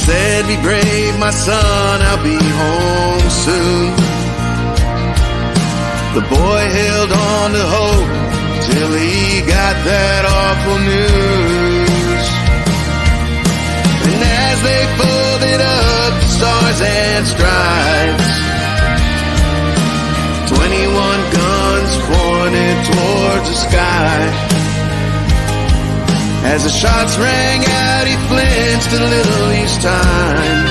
said, be brave, my son, I'll be home soon. The boy held on to hope till he got that awful news. And as they folded up the stars and stripes, 21 guns pointed towards the sky. As the shots rang out, he flinched a little each time.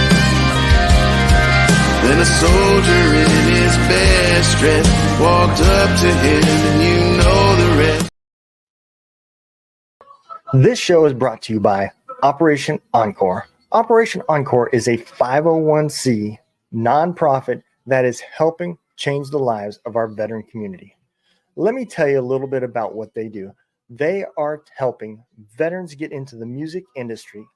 Then a soldier in his best dress walked up to him, and you know the rest. This show is brought to you by Operation Encore. Operation Encore is a 501c nonprofit that is helping change the lives of our veteran community. Let me tell you a little bit about what they do. They are helping veterans get into the music industry.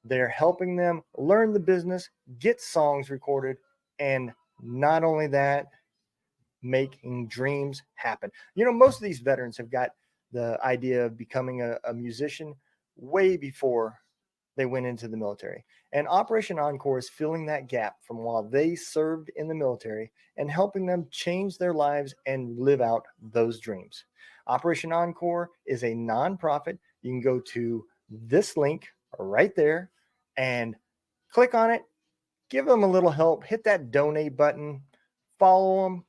They're helping them learn the business, get songs recorded, and not only that, making dreams happen. You know, most of these veterans have got the idea of becoming a musician way before they went into the military. And Operation Encore is filling that gap from while they served in the military and helping them change their lives and live out those dreams. Operation Encore is a nonprofit. You can go to this link right there and click on it, give them a little help, hit that donate button, follow them,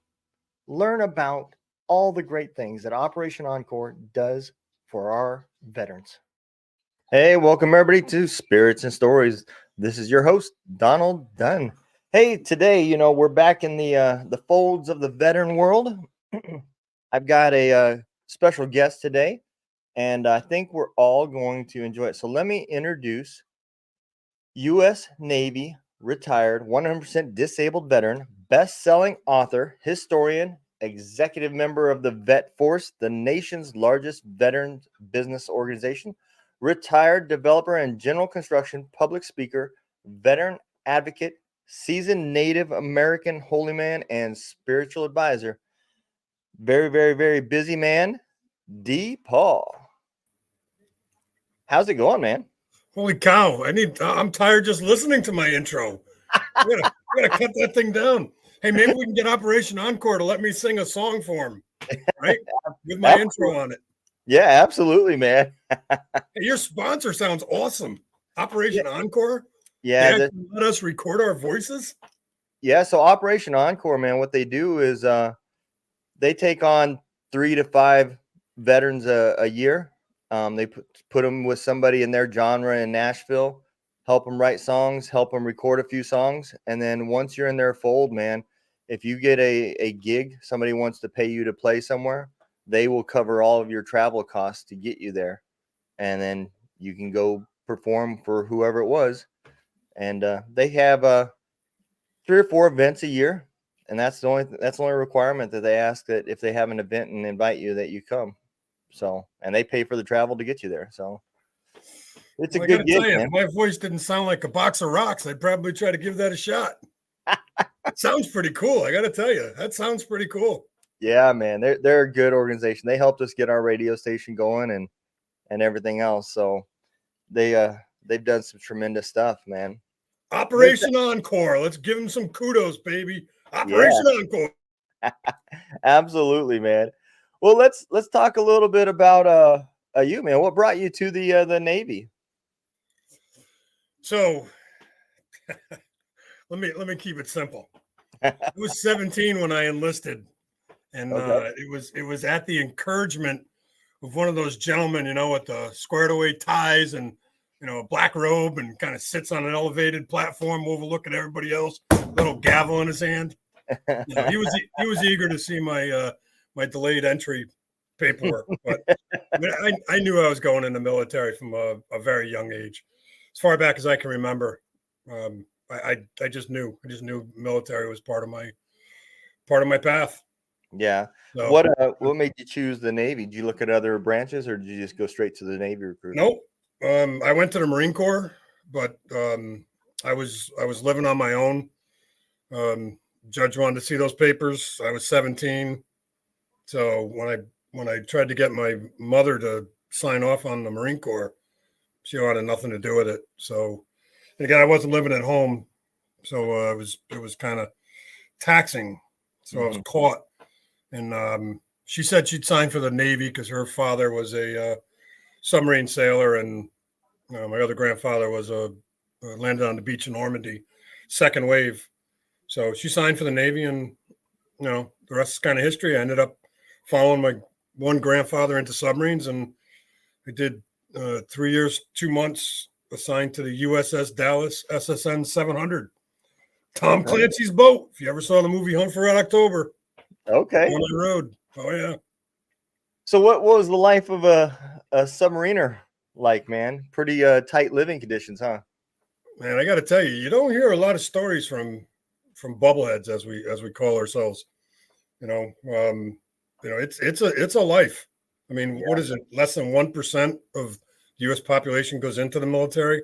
learn about all the great things that Operation Encore does for our veterans. Hey, welcome everybody to Spirits and Stories. This is your host, Donald Dunn. Hey, today, you know, we're back in the folds of the veteran world. I've got a special guest today, and I think we're all going to enjoy it. So let me introduce U.S. Navy retired 100% disabled veteran, best-selling author, historian, executive member of the Vet Force, the nation's largest veteran business organization, retired developer and general construction public speaker, veteran advocate, seasoned Native American holy man, and spiritual advisor. Very, very, very busy man, D. Paul. How's it going, man? Holy cow. I'm tired just listening to my intro. We gotta cut that thing down. Hey, maybe we can get Operation Encore to let me sing a song for him, right? With my intro on it. Yeah, absolutely, man. Hey, your sponsor sounds awesome. Operation Encore? Yeah. They let us record our voices? Yeah, so Operation Encore, man, what they do is they take on 3 to 5 veterans a year. They put them with somebody in their genre in Nashville, help them write songs, help them record a few songs. And then once you're in their fold, man, if you get a gig, somebody wants to pay you to play somewhere, they will cover all of your travel costs to get you there. And then you can go perform for whoever it was. And they have 3 or 4 events a year. And that's the only requirement that they ask, that if they have an event and invite you, that you come. So, and they pay for the travel to get you there. So it's a good gig, man. If my voice didn't sound like a box of rocks, I'd probably try to give that a shot. It sounds pretty cool. I got to tell you, that sounds pretty cool. Yeah, man. They're a good organization. They helped us get our radio station going and everything else. So they've done some tremendous stuff, man. Operation Encore. Let's give them some kudos, baby. Operation Encore. Absolutely, man. Well, let's talk a little bit about you, man. What brought you to the Navy? So let me keep it simple. I was 17 when I enlisted, and it was at the encouragement of one of those gentlemen, you know, with the squared away ties and, you know, a black robe, and kind of sits on an elevated platform overlooking everybody else, little gavel in his hand. You know, he was eager to see my my delayed entry paperwork, but I knew I was going in the military from a very young age, as far back as I can remember. I just knew military was part of my path. Yeah. So, what made you choose the Navy? Did you look at other branches, or did you just go straight to the Navy recruit? Nope. I went to the Marine Corps, but I was living on my own. Judge wanted to see those papers. I was 17. So when I tried to get my mother to sign off on the Marine Corps, she wanted nothing to do with it. So And again, I wasn't living at home, so it was kind of taxing. So I was caught, and she said she'd signed for the Navy because her father was a submarine sailor, and my other grandfather was landed on the beach in Normandy, second wave. So she signed for the Navy, and the rest is kind of history. I ended up following my one grandfather into submarines, and I did 3 years, 2 months assigned to the USS Dallas SSN 700. Tom Clancy's boat. If you ever saw the movie Hunt for Red October. Okay. On the road. Oh, yeah. So what was the life of a submariner like, man? Pretty tight living conditions, huh? Man, I got to tell you, you don't hear a lot of stories from bubbleheads, as we call ourselves. It's a life. I mean, what is it? Less than 1% of the U.S. population goes into the military,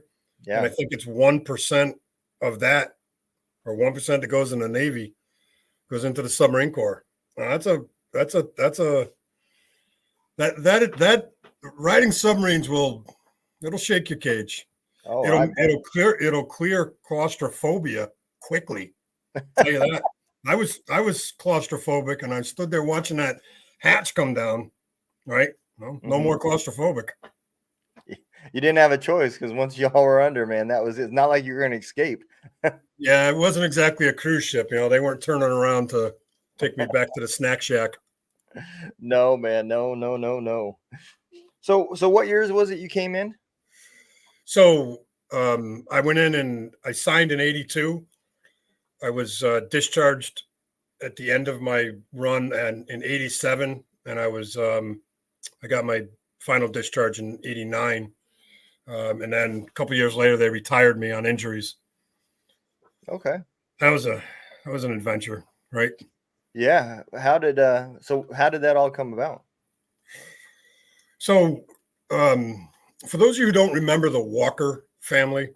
and I think it's 1% of that, or 1% that goes in the Navy, goes into the submarine corps. That riding submarines it'll shake your cage. Oh, It'll clear claustrophobia quickly. I'll tell you that. I was claustrophobic, and I stood there watching that hatch come down. Right? No more claustrophobic. You didn't have a choice, because once y'all were under, man, that was it. It's not like you were going to escape. Yeah, it wasn't exactly a cruise ship. They weren't turning around to take me back to the snack shack. No, man. No. So what years was it you came in? So I went in and I signed in 82. I was discharged at the end of my run and in 87, and I got my final discharge in 89. And then a couple years later, they retired me on injuries. Okay. That was an adventure, right? Yeah. How did that all come about? So, for those of you who don't remember the Walker family,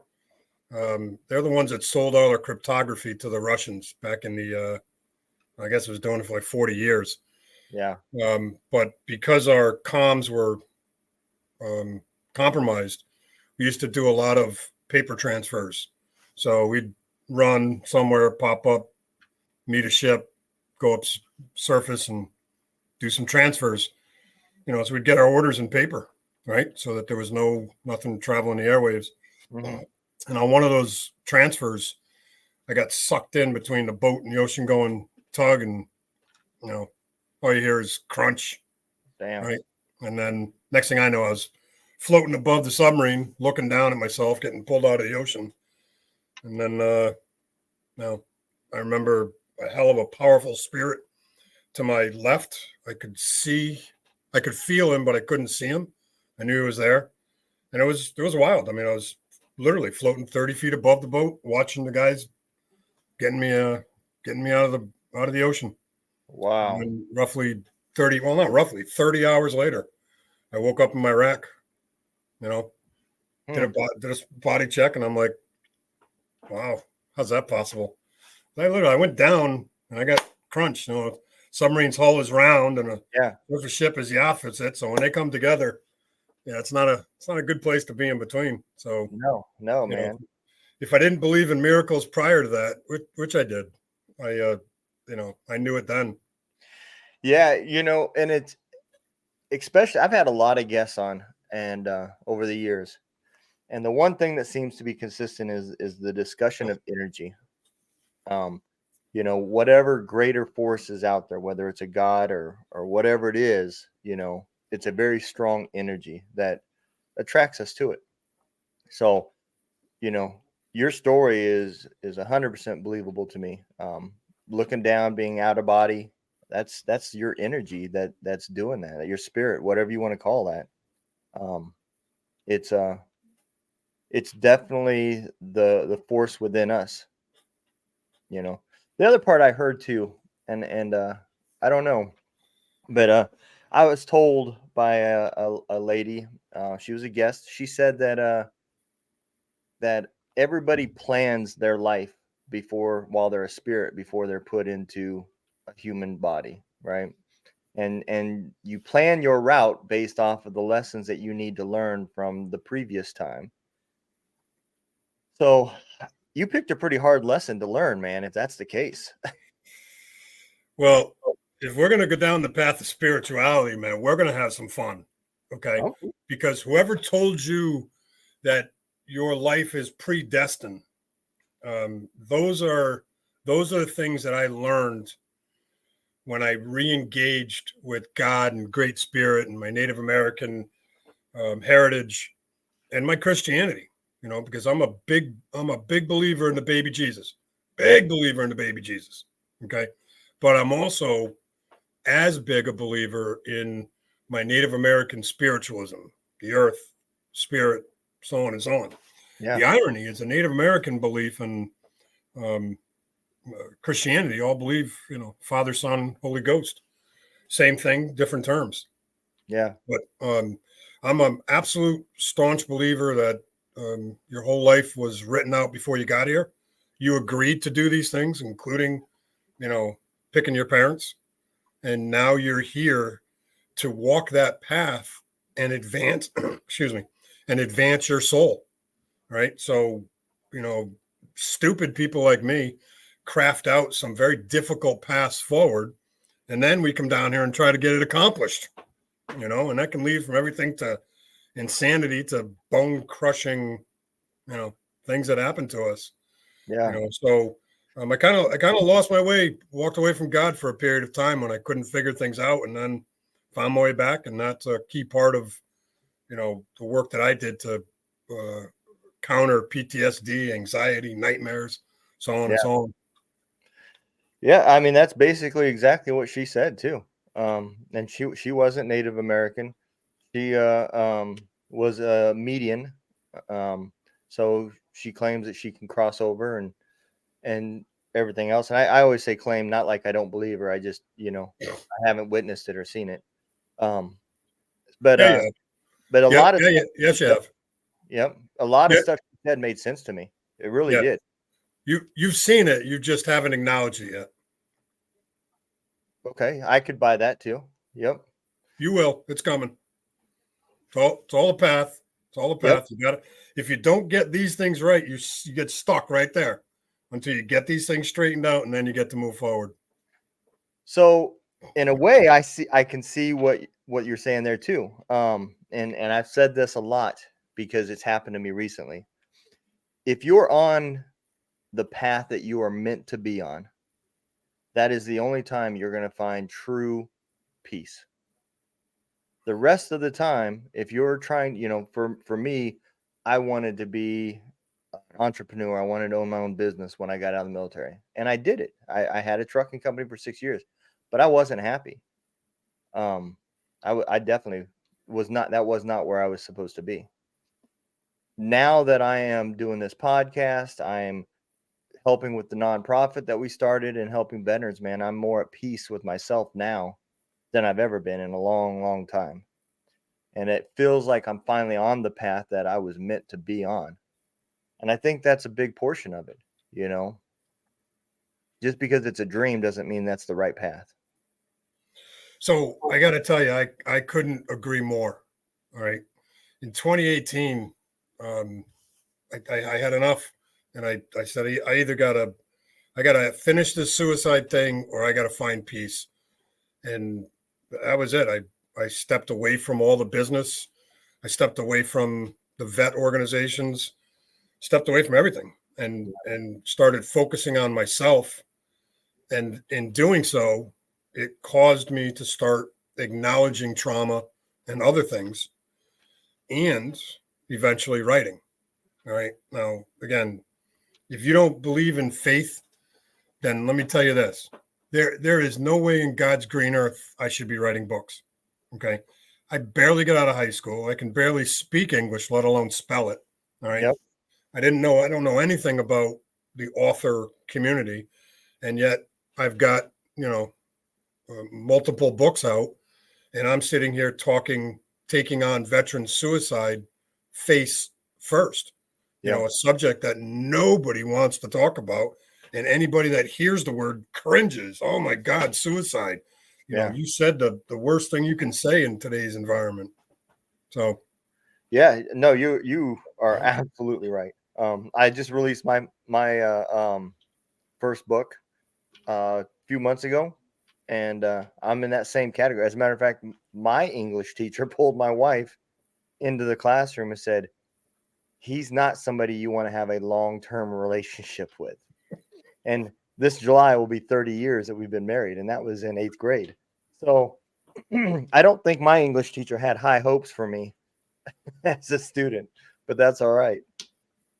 they're the ones that sold all their cryptography to the Russians back in the, I guess it was doing it for like 40 years. Yeah. But because our comms were compromised, we used to do a lot of paper transfers. So we'd run somewhere, pop up, meet a ship, go up surface, and do some transfers. So we'd get our orders in paper, right? So that there was nothing traveling the airwaves. And on one of those transfers, I got sucked in between the boat and the ocean going tug, and all you hear is crunch. Damn. Right. And then next thing I know, I was floating above the submarine, looking down at myself, getting pulled out of the ocean. And then I remember a hell of a powerful spirit to my left. I could feel him, but I couldn't see him. I knew he was there. And it was wild. I mean, I was literally floating 30 feet above the boat, watching the guys getting me out of the ocean. Wow. And roughly 30 hours later, I woke up in my rack, did a body check, and I'm like, wow, how's that possible? I went down and I got crunched. Submarine's hull is round and a ship is the opposite. So when they come together, it's not a good place to be in between. So no, man. If I didn't believe in miracles prior to that, which I did, I knew it then. Yeah, and it's especially, I've had a lot of guests on and over the years, and the one thing that seems to be consistent is the discussion of energy. Whatever greater force is out there, whether it's a god or whatever it is, it's a very strong energy that attracts us to it. So, your story is 100% believable to me. Looking down, being out of body, that's your energy that's doing that, your spirit, whatever you want to call that. It's definitely the force within us. The other part I heard too, and I don't know, but I was told by a lady, she was a guest. She said that everybody plans their life while they're a spirit, before they're put into a human body, right? And you plan your route based off of the lessons that you need to learn from the previous time. So you picked a pretty hard lesson to learn, man, if that's the case. Well, if we're going to go down the path of spirituality, man, we're going to have some fun. Okay. Oh, Because whoever told you that your life is predestined, those are things that I learned when I re-engaged with God and Great Spirit and my Native American heritage and my Christianity. Because I'm a big believer in the baby Jesus, big believer in the baby Jesus. Okay, but I'm also as big a believer in my Native American spiritualism, the earth, spirit, so on and so on. yeah. The irony is a Native American belief in Christianity all believe, Father, Son, Holy Ghost. Same thing, different terms. Yeah. But I'm an absolute staunch believer that your whole life was written out before you got here. You agreed to do these things, including, picking your parents. And now you're here to walk that path and advance, excuse me, and advance your soul. Right. So, stupid people like me craft out some very difficult paths forward. And then we come down here and try to get it accomplished, and that can lead from everything to insanity to bone crushing, things that happen to us. Yeah. So I kind of lost my way, walked away from God for a period of time when I couldn't figure things out, and then found my way back. And that's a key part of, the work that I did to counter PTSD, anxiety, nightmares, so on Yeah. and so on. Yeah. I mean, that's basically exactly what she said too. And she wasn't Native American. She was a median. So she claims that she can cross over and everything else. And I always say claim, not like I don't believe her. I just, I haven't witnessed it or seen it. But Yeah, yeah, but a yeah, lot of yeah, yeah. Yes, you have. yep, a lot of Yeah, stuff she said made sense to me. It really yeah. did. You've seen it. You just haven't acknowledged it yet. Okay, I could buy that too. Yep. You will. It's coming. It's all a path. It's all a Yep. path. You got it. If you don't get these things right, you get stuck right there until you get these things straightened out, and then you get to move forward. So in a way, I can see what you're saying there too. And I've said this a lot because it's happened to me recently. If you're on the path that you are meant to be on, that is the only time you're going to find true peace. The rest of the time, if you're trying, for me, I wanted to be an entrepreneur. I wanted to own my own business when I got out of the military, and I did it. I had a trucking company for 6 years, but I wasn't happy. I definitely was not. That was not where I was supposed to be. Now that I am doing this podcast, I am helping with the nonprofit that we started and helping veterans, man. I'm more at peace with myself now than I've ever been in a long, long time. And it feels like I'm finally on the path that I was meant to be on. And I think that's a big portion of it, Just because it's a dream doesn't mean that's the right path. So I got to tell you, I couldn't agree more. All right. In 2018, I had enough, and I said I either gotta finish this suicide thing or I gotta find peace, and that was it. I stepped away from all the business. I stepped away from the vet organizations, stepped away from everything, and started focusing on myself. And in doing so, it caused me to start acknowledging trauma and other things, and eventually writing. All right. Now, again, if you don't believe in faith, then let me tell you this. There is no way in God's green earth I should be writing books. Okay. I barely got out of high school. I can barely speak English, let alone spell it. All right. Yep. I don't know anything about the author community. And yet I've got, multiple books out, and I'm sitting here taking on veteran suicide face first, Yeah. a subject that nobody wants to talk about. And anybody that hears the word cringes. Oh my God, suicide. You said the worst thing you can say in today's environment. So Yeah. No, you are absolutely right. I just released my first book a few months ago, and I'm in that same category. As a matter of fact, my English teacher pulled my wife into the classroom and said, "He's not somebody you want to have a long-term relationship with." And this July will be 30 years that we've been married, and that was in 8th grade. So I don't think my English teacher had high hopes for me as a student, but that's all right.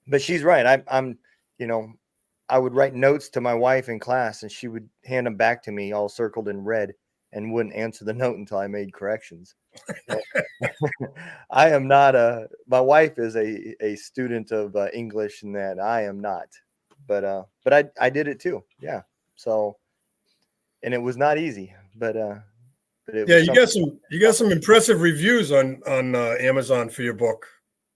But she's right. I'm, you know, I would write notes to my wife in class, and she would hand them back to me all circled in red, and wouldn't answer the note until I made corrections. I am not my wife is a student of English, and that I am not. But I did it too. Yeah. So, and it was not easy, but it Yeah, was something. you got some impressive reviews on Amazon for your book.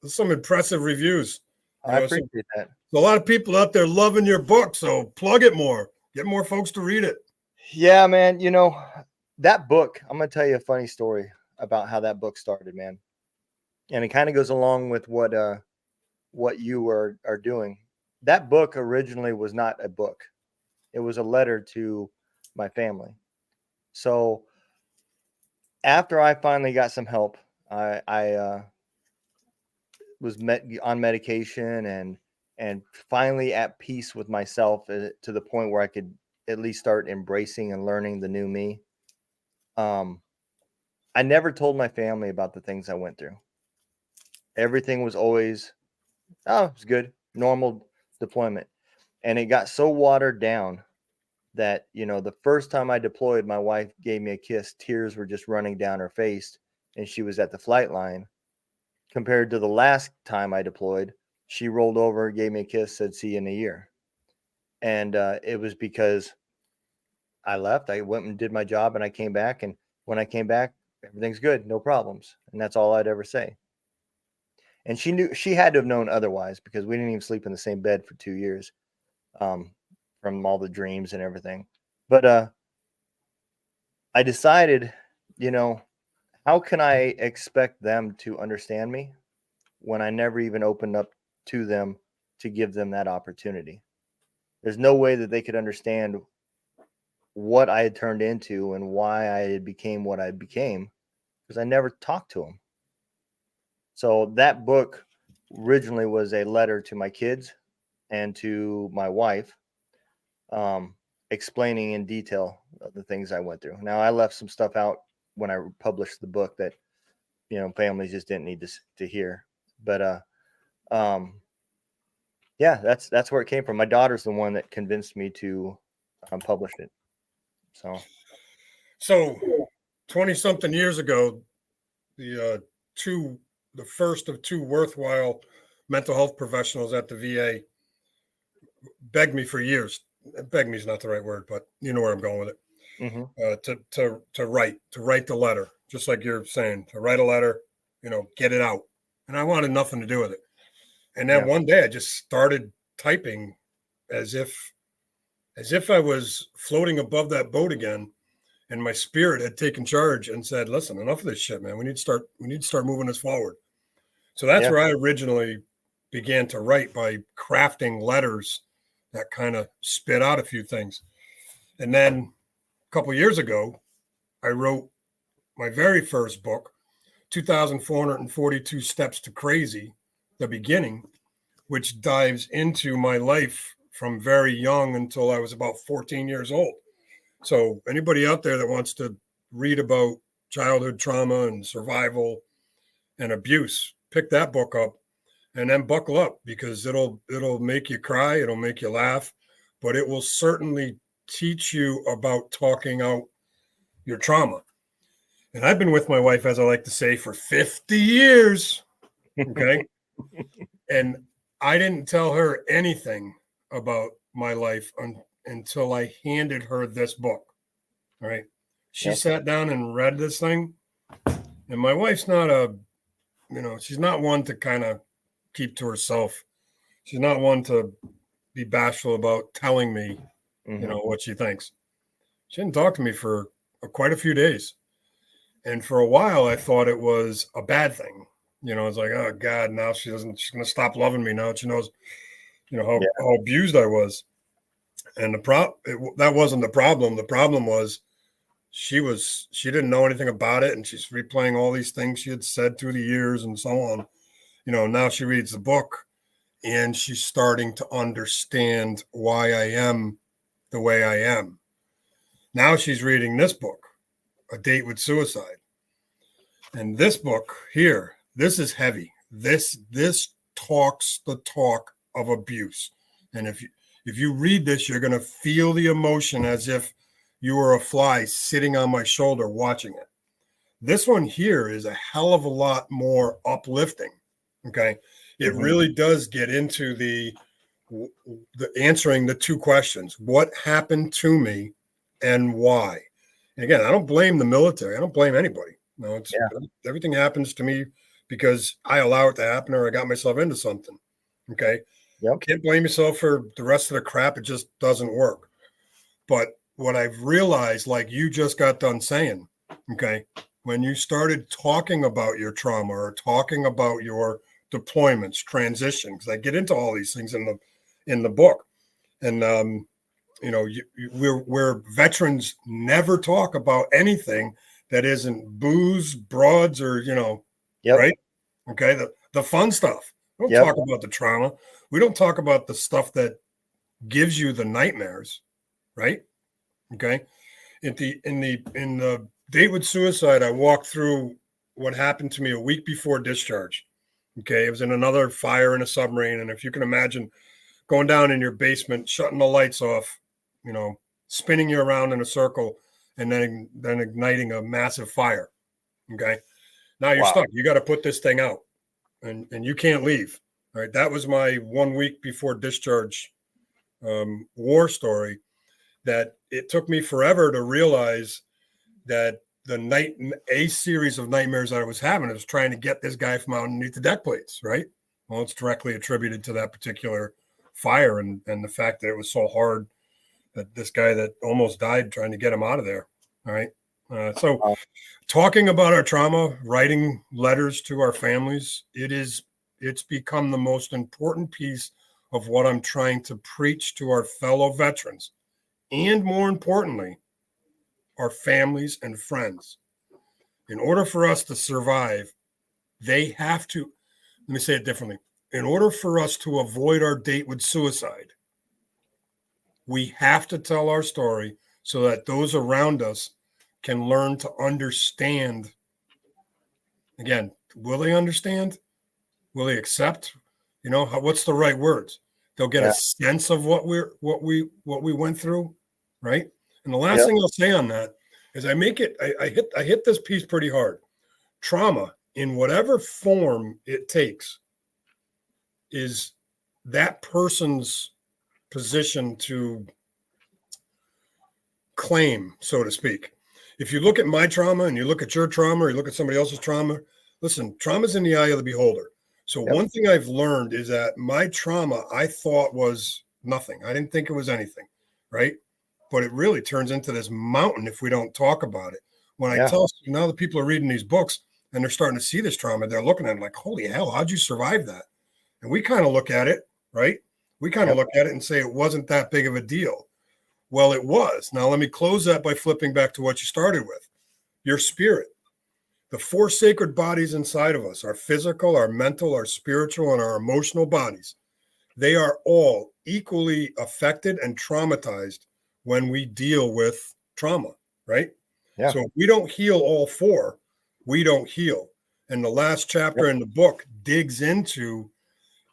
There's some impressive reviews. I appreciate that. A lot of people out there loving your book, so plug it more. Get more folks to read it. Yeah, man. That book, I'm going to tell you a funny story about how that book started, man. And it kind of goes along with what you are doing. That book originally was not a book. It was a letter to my family. So after I finally got some help, I was on medication and finally at peace with myself to the point where I could at least start embracing and learning the new me. I never told my family about the things I went through. Everything was always, oh, it's good, normal deployment. And it got so watered down that, the first time I deployed, my wife gave me a kiss. Tears were just running down her face, and she was at the flight line. Compared to the last time I deployed, she rolled over, gave me a kiss, said, "See you in a year." And it was because I left. I went and did my job, and I came back. And when I came back, everything's good, no problems. And that's all I'd ever say. And she had to have known otherwise, because we didn't even sleep in the same bed for 2 years, from all the dreams and everything. But I decided, how can I expect them to understand me when I never even opened up to them to give them that opportunity? There's no way that they could understand what I had turned into and why I had became what I became, because I never talked to them. So that book originally was a letter to my kids and to my wife, explaining in detail the things I went through. Now, I left some stuff out when I published the book that, families just didn't need to hear. But yeah, that's where it came from. My daughter's the one that convinced me to publish it. So 20 something years ago, the first of two worthwhile mental health professionals at the VA begged me for years. Beg me is not the right word, but you know where I'm going with it. Mm-hmm. To write the letter, just like you're saying, to write a letter, get it out. And I wanted nothing to do with it. And then one day I just started typing as if I was floating above that boat again, and my spirit had taken charge and said, "Listen, enough of this shit, man. We need to start moving this forward." So that's where I originally began to write, by crafting letters that kind of spit out a few things. And then a couple of years ago, I wrote my very first book, 2,442 Steps to Crazy, the beginning, which dives into my life from very young until I was about 14 years old. So anybody out there that wants to read about childhood trauma and survival and abuse, pick that book up and then buckle up, because it'll make you cry, it'll make you laugh, but it will certainly teach you about talking out your trauma. And I've been with my wife, as I like to say, for 50 years. Okay. And I didn't tell her anything about my life until I handed her this book. All right. She sat down and read this thing. And my wife's not she's not one to kind of keep to herself. She's not one to be bashful about telling me, what she thinks. She didn't talk to me for quite a few days. And for a while, I thought it was a bad thing. It's like, oh God, now she's going to stop loving me now. She knows, Yeah. how abused I was. And that wasn't the problem. The problem was she didn't know anything about it. And she's replaying all these things she had said through the years and so on. Now she reads the book and she's starting to understand why I am the way I am. Now she's reading this book, A Date with Suicide. And this book here, this is heavy. This talks the talk of abuse. And if you read this, you're going to feel the emotion as if you were a fly sitting on my shoulder watching it. This one here is a hell of a lot more uplifting. Okay. It really does get into the answering the two questions. What happened to me and why? And again, I don't blame the military. I don't blame anybody. No, everything happens to me because I allow it to happen or I got myself into something. Okay. Yep. Can't blame yourself for the rest of the crap. It just doesn't work. But what I've realized, like you just got done saying, okay, when you started talking about your trauma or talking about your deployments, transitions, I get into all these things in the book. And where veterans never talk about anything that isn't booze, broads, or right? Okay, the fun stuff. We don't talk about the trauma. We don't talk about the stuff that gives you the nightmares, right? Okay. In the Date with Suicide, I walked through what happened to me a week before discharge. Okay, it was in another fire in a submarine, and if you can imagine going down in your basement, shutting the lights off, spinning you around in a circle, and then igniting a massive fire. Okay. Now you're stuck. You got to put this thing out and you can't leave. All right. That was my 1 week before discharge war story, that it took me forever to realize that a series of nightmares that I was having was trying to get this guy from underneath the deck plates. Right. Well, it's directly attributed to that particular fire and the fact that it was so hard that this guy that almost died trying to get him out of there. All right. So talking about our trauma, writing letters to our families, it's become the most important piece of what I'm trying to preach to our fellow veterans. And more importantly, our families and friends. In order for us to survive, they have to, let me say it differently. In order for us to avoid our date with suicide, we have to tell our story so that those around us can learn to understand. Again, will they understand? Will they accept? What's the right words? They'll get a sense of what we went through, right? And the last thing I'll say on that is I hit this piece pretty hard. Trauma, in whatever form it takes, is that person's position to claim, so to speak. If you look at my trauma and you look at your trauma or you look at somebody else's trauma, listen, trauma's in the eye of the beholder. So one thing I've learned is that my trauma I thought was nothing. I didn't think it was anything, right? But it really turns into this mountain if we don't talk about it. When I tell you now that people are reading these books and they're starting to see this trauma, they're looking at it like, holy hell, how'd you survive that? And we kind of look at it, right? We kind of look at it and say it wasn't that big of a deal. Well, it was. Now, let me close that by flipping back to what you started with. Your spirit. The 4 sacred bodies inside of us, our physical, our mental, our spiritual, and our emotional bodies, they are all equally affected and traumatized when we deal with trauma, right? Yeah. So if we don't heal all 4, we don't heal. And the last chapter in the book digs into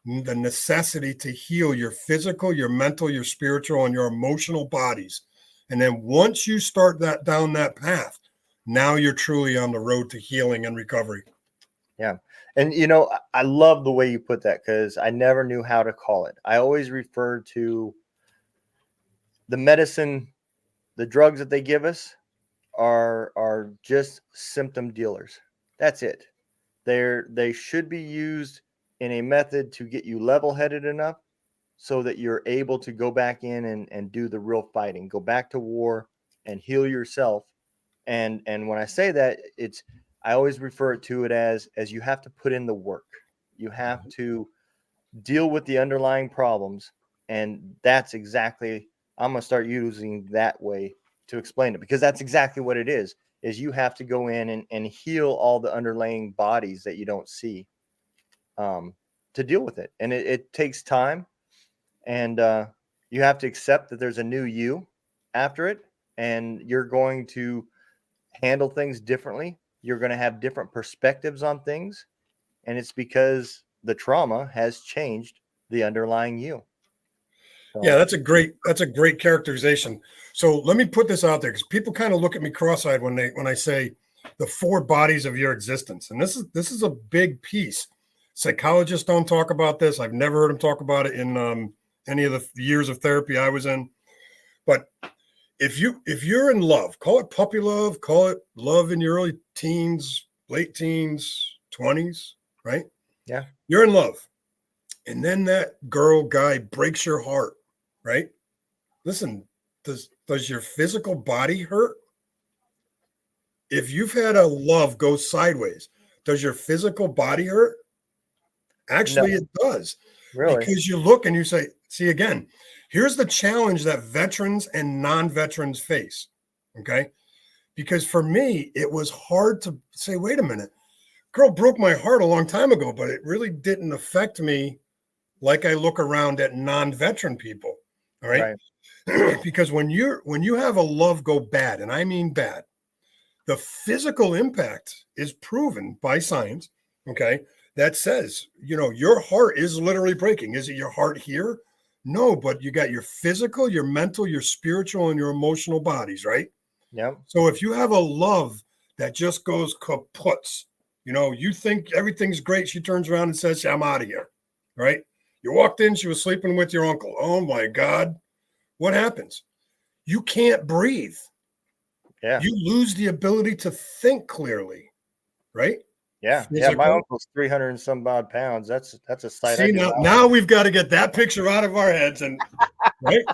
the necessity to heal your physical, your mental, your spiritual, and your emotional bodies. And then once you start down that path, now you're truly on the road to healing and recovery. Yeah. And, I love the way you put that because I never knew how to call it. I always referred to the medicine, the drugs that they give us are just symptom dealers. That's it. They should be used in a method to get you level-headed enough so that you're able to go back in and do the real fighting, go back to war and heal yourself. And when I say that, I always refer to it as you have to put in the work. You have to deal with the underlying problems. And that's exactly, I'm going to start using that way to explain it, because that's exactly what it is you have to go in and heal all the underlying bodies that you don't see, to deal with it. And it takes time. And you have to accept that there's a new you after it. And you're going to handle things differently. You're going to have different perspectives on things. And it's because the trauma has changed the underlying you. So, Yeah, that's a great characterization. So let me put this out there, because people kind of look at me cross-eyed when I say the 4 bodies of your existence. And this is a big piece. Psychologists don't talk about this. I've never heard them talk about it in any of the years of therapy I was in. But if you're in love, call it puppy love, call it love in your early teens, late teens, 20s, right? yeah. You're in love. And then that girl, guy breaks your heart, right? Listen, does your physical body hurt? If you've had a love go sideways, does your physical body hurt? Actually, No, it does. really. Because you look and you say, see, again, here's the challenge that veterans and non-veterans face. Okay. Because for me, it was hard to say, wait a minute, girl broke my heart a long time ago, but it really didn't affect me like I look around at non-veteran people. All right. Because when you have a love go bad, and I mean bad, the physical impact is proven by science. Okay. That says, your heart is literally breaking. Is it your heart here? No, but you got your physical, your mental, your spiritual, and your emotional bodies, right? Yep. So if you have a love that just goes kaputs, you think everything's great. She turns around and says, I'm out of here. Right. You walked in, she was sleeping with your uncle. Oh my God. What happens? You can't breathe. Yeah. You lose the ability to think clearly, right? Yeah. Yeah. My uncle's 300 and some odd pounds. That's a sight. See, now we've got to get that picture out of our heads, and right.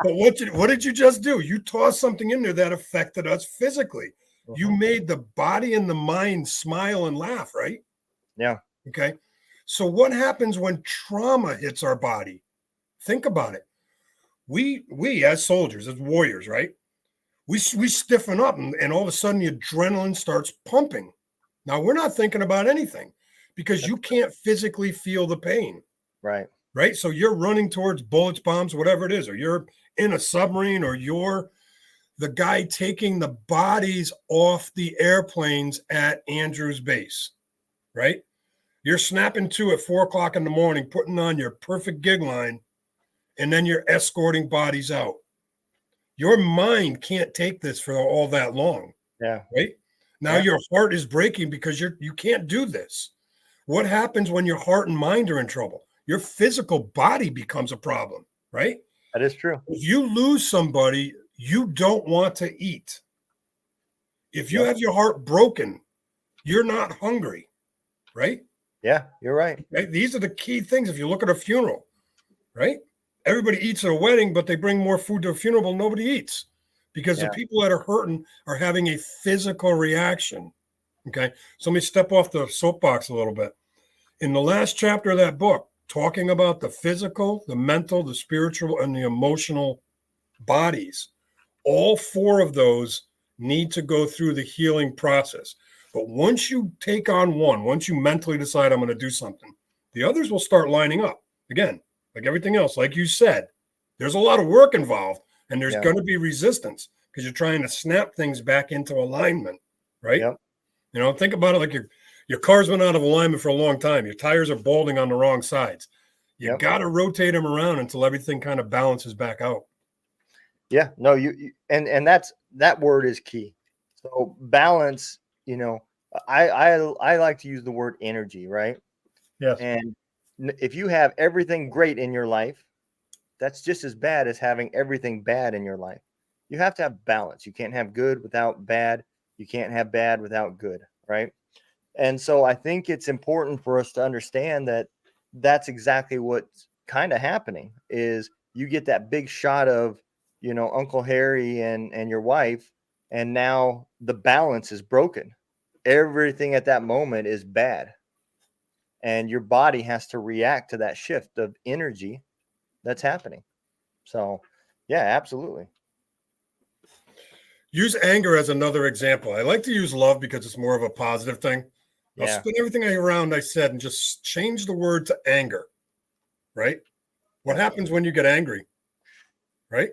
But what did you just do? You tossed something in there that affected us physically. You made the body and the mind smile and laugh, right? Yeah. Okay. So what happens when trauma hits our body? Think about it. We as soldiers, as warriors, right? We stiffen up, and all of a sudden the adrenaline starts pumping. Now we're not thinking about anything because you can't physically feel the pain. Right. Right. So you're running towards bullets, bombs, whatever it is, or you're in a submarine, or you're the guy taking the bodies off the airplanes at Andrews Base. Right. You're snapping to at 4:00 in the morning, putting on your perfect gig line, and then you're escorting bodies out. Your mind can't take this for all that long. Yeah. Right. Now your heart is breaking because you can't do this. What happens when your heart and mind are in trouble? Your physical body becomes a problem, right? That is true. If you lose somebody, you don't want to eat. If you have your heart broken, you're not hungry, right? Yeah, you're right. Right? These are the key things. If you look at a funeral, right? Everybody eats at a wedding, but they bring more food to a funeral, but nobody eats because the people that are hurting are having a physical reaction. Okay. So let me step off the soapbox a little bit. In the last chapter of that book, talking about the physical, the mental, the spiritual, and the emotional bodies, all 4 of those need to go through the healing process. But once you take on one, once you mentally decide I'm going to do something, the others will start lining up. Again, like everything else, like you said, there's a lot of work involved, and there's going to be resistance because you're trying to snap things back into alignment, right? Yep. Think about it like your car's been out of alignment for a long time. Your tires are balding on the wrong sides. You got to rotate them around until everything kind of balances back out. Yeah, no, and that word is key. So balance, I like to use the word energy, right? Yes. And if you have everything great in your life, that's just as bad as having everything bad in your life. You have to have balance. You can't have good without bad. You can't have bad without good, right? And so I think it's important for us to understand that that's exactly what's kind of happening is you get that big shot of, Uncle Harry and your wife, and now the balance is broken. everything at that moment is bad. And your body has to react to that shift of energy that's happening. So, yeah, absolutely. Use anger as another example. I like to use love because it's more of a positive thing. I'll Yeah. spin everything around I said and just change the word to anger, right? What happens when you get angry, right?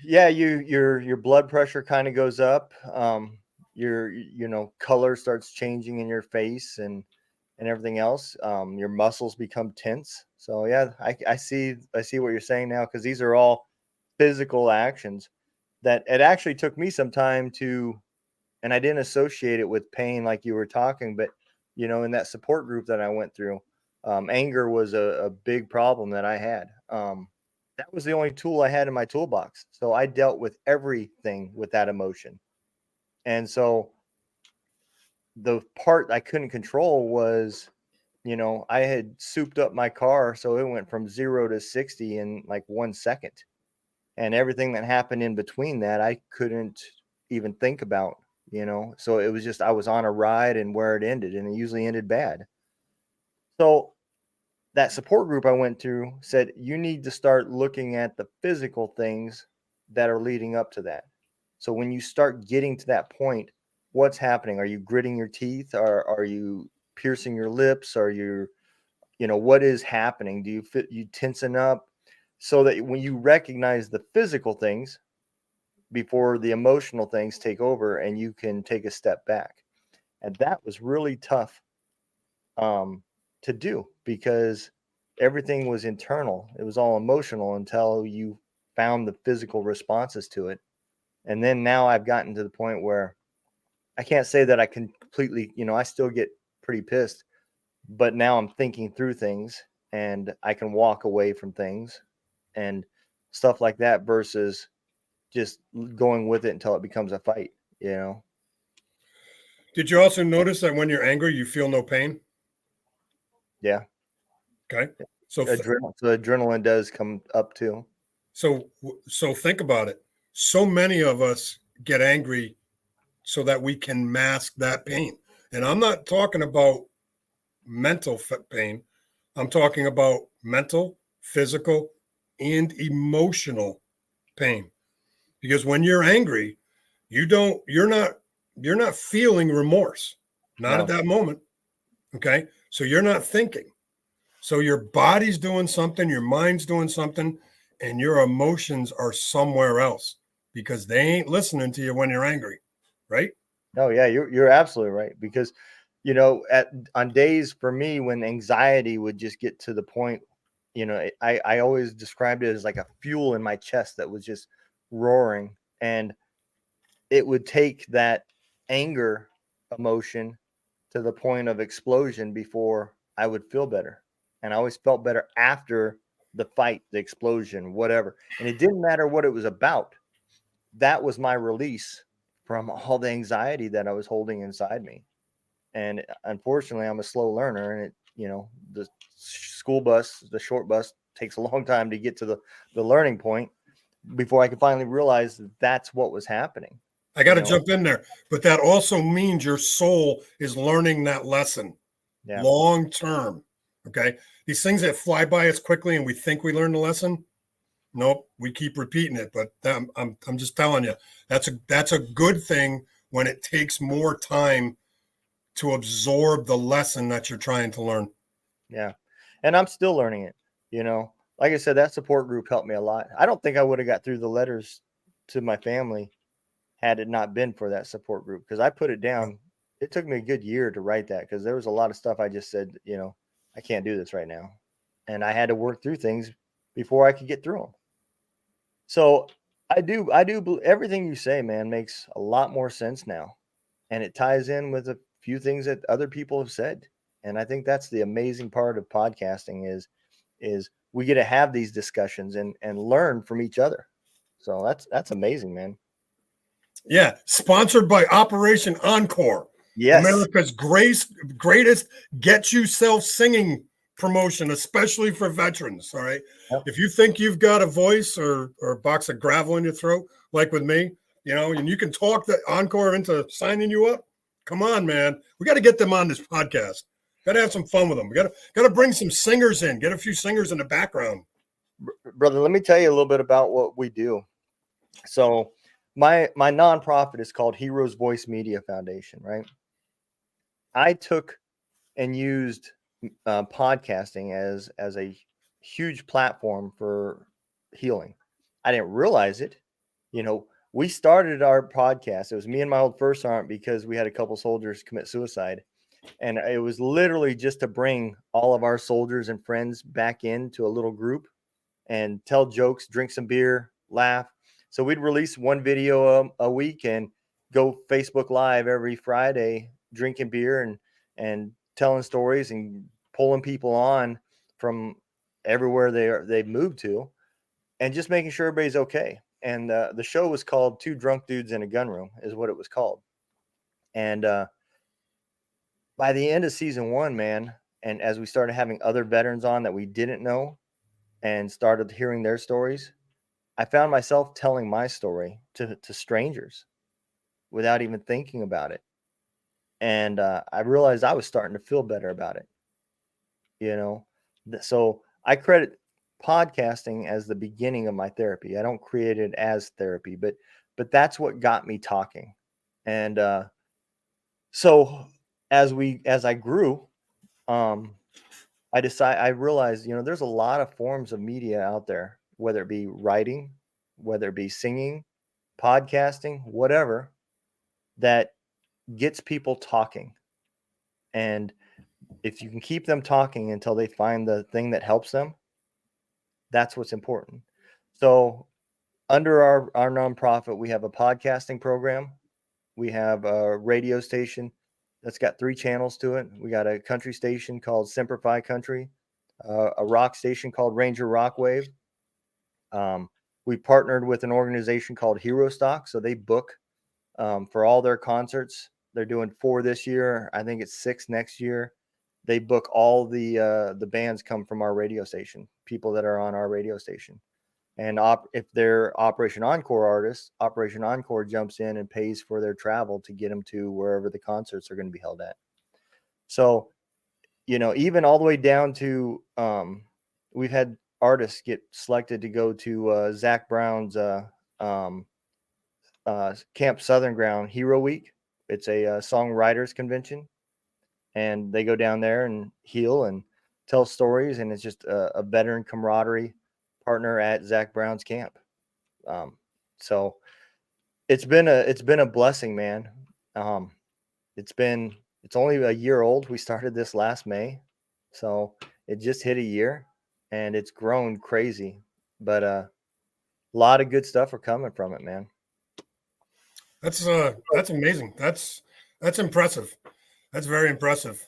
Yeah, your blood pressure kind of goes up. Your color starts changing in your face and everything else. Your muscles become tense. So yeah, I see what you're saying now, because these are all physical actions that it actually took me some time to, and I didn't associate it with pain like you were talking, but in that support group that I went through, anger was a big problem that I had. That was the only tool I had in my toolbox. So I dealt with everything with that emotion. And so the part I couldn't control was, I had souped up my car. So it went from 0 to 60 in like 1 second. And everything that happened in between that, I couldn't even think about, So it was just, I was on a ride and where it ended, and it usually ended bad. So that support group I went to said, you need to start looking at the physical things that are leading up to that. So when you start getting to that point, what's happening? Are you gritting your teeth? Are you piercing your lips? Are you, what is happening? Do you tensen up? So that when you recognize the physical things before the emotional things take over, and you can take a step back. And that was really tough to do, because everything was internal. It was all emotional until you found the physical responses to it. And then now I've gotten to the point where I can't say that I can completely, I still get pretty pissed, but now I'm thinking through things and I can walk away from things and stuff like that, versus just going with it until it becomes a fight. Did you also notice that when you're angry, you feel no pain? Yeah. Okay. So, Adrenaline does come up too. so think about it. So many of us get angry so that we can mask that pain. And I'm not talking about mental pain. I'm talking about mental, physical, and emotional pain. Because when you're angry, you're not feeling remorse. Not at No. that moment. Okay? So you're not thinking. So your body's doing something, your mind's doing something, and your emotions are somewhere else because they ain't listening to you when you're angry, right? No, yeah, you're absolutely right, because on days for me when anxiety would just get to the point, I always described it as like a fuel in my chest that was just roaring, and it would take that anger emotion to the point of explosion before I would feel better. And I always felt better after the fight, the explosion, whatever. And it didn't matter what it was about. That was my release from all the anxiety that I was holding inside me. And unfortunately, I'm a slow learner, and the school bus, the short bus, takes a long time to get to the learning point before I could finally realize that that's what was happening. I got to jump in there, but that also means your soul is learning that lesson long term. Okay. These things that fly by us quickly and we think we learned the lesson. Nope. We keep repeating it, but I'm just telling you, that's a good thing when it takes more time to absorb the lesson that you're trying to learn. Yeah. And I'm still learning it, like I said, that support group helped me a lot. I don't think I would have got through the letters to my family had it not been for that support group, because I put it down. It took me a good year to write that, because there was a lot of stuff I just said, I can't do this right now. And I had to work through things before I could get through them. So I do everything you say, man, makes a lot more sense now. And it ties in with a few things that other people have said. And I think that's the amazing part of podcasting is we get to have these discussions and learn from each other. So that's amazing, man. Yeah, sponsored by Operation Encore. Yes. America's greatest get you self singing promotion, especially for veterans. All right. Yep. If you think you've got a voice or a box of gravel in your throat, like with me, and you can talk the Encore into signing you up, Come on, man. We got to get them on this podcast. Got to have some fun with them. We got to bring some singers in. Get a few singers in the background. Brother, let me tell you a little bit about what we do. So my nonprofit is called Heroes Voice Media Foundation, right? I took and used podcasting as a huge platform for healing. I didn't realize it. We started our podcast. It was me and my old first sergeant because we had a couple soldiers commit suicide. And it was literally just to bring all of our soldiers and friends back into a little group and tell jokes, drink some beer, laugh. So we'd release one video a week and go Facebook Live every Friday, drinking beer and telling stories and pulling people on from everywhere they've moved to, and just making sure everybody's okay. And the show was called Two Drunk Dudes in a Gun Room, is what it was called. And by the end of season 1, man, and as we started having other veterans on that we didn't know and started hearing their stories, I found myself telling my story to strangers without even thinking about it. And I realized I was starting to feel better about it. So I credit podcasting as the beginning of my therapy. I don't create it as therapy, but that's what got me talking. And so as I grew, I realized, there's a lot of forms of media out there, whether it be writing, whether it be singing, podcasting, whatever, that gets people talking. And if you can keep them talking until they find the thing that helps them, that's what's important. So under our nonprofit, we have a podcasting program. We have a radio station that's got 3 channels to it. We got a country station called Simplify Country, a rock station called Ranger Rockwave. We partnered with an organization called Hero Stock, so they book for all their concerts. They're doing 4 this year. I think it's 6 next year. They book all the bands come from our radio station, people that are on our radio station. And if they're Operation Encore artists, Operation Encore jumps in and pays for their travel to get them to wherever the concerts are going to be held at. So, even all the way down to we've had artists get selected to go to Zach Brown's Camp Southern Ground Hero Week. It's a songwriters convention, and they go down there and heal and tell stories, and it's just a veteran camaraderie partner at Zach Brown's camp. So it's been a blessing, man. It's only a year old. We started this last May, so it just hit a year, and it's grown crazy. But a lot of good stuff are coming from it, man. That's amazing. That's impressive. That's very impressive.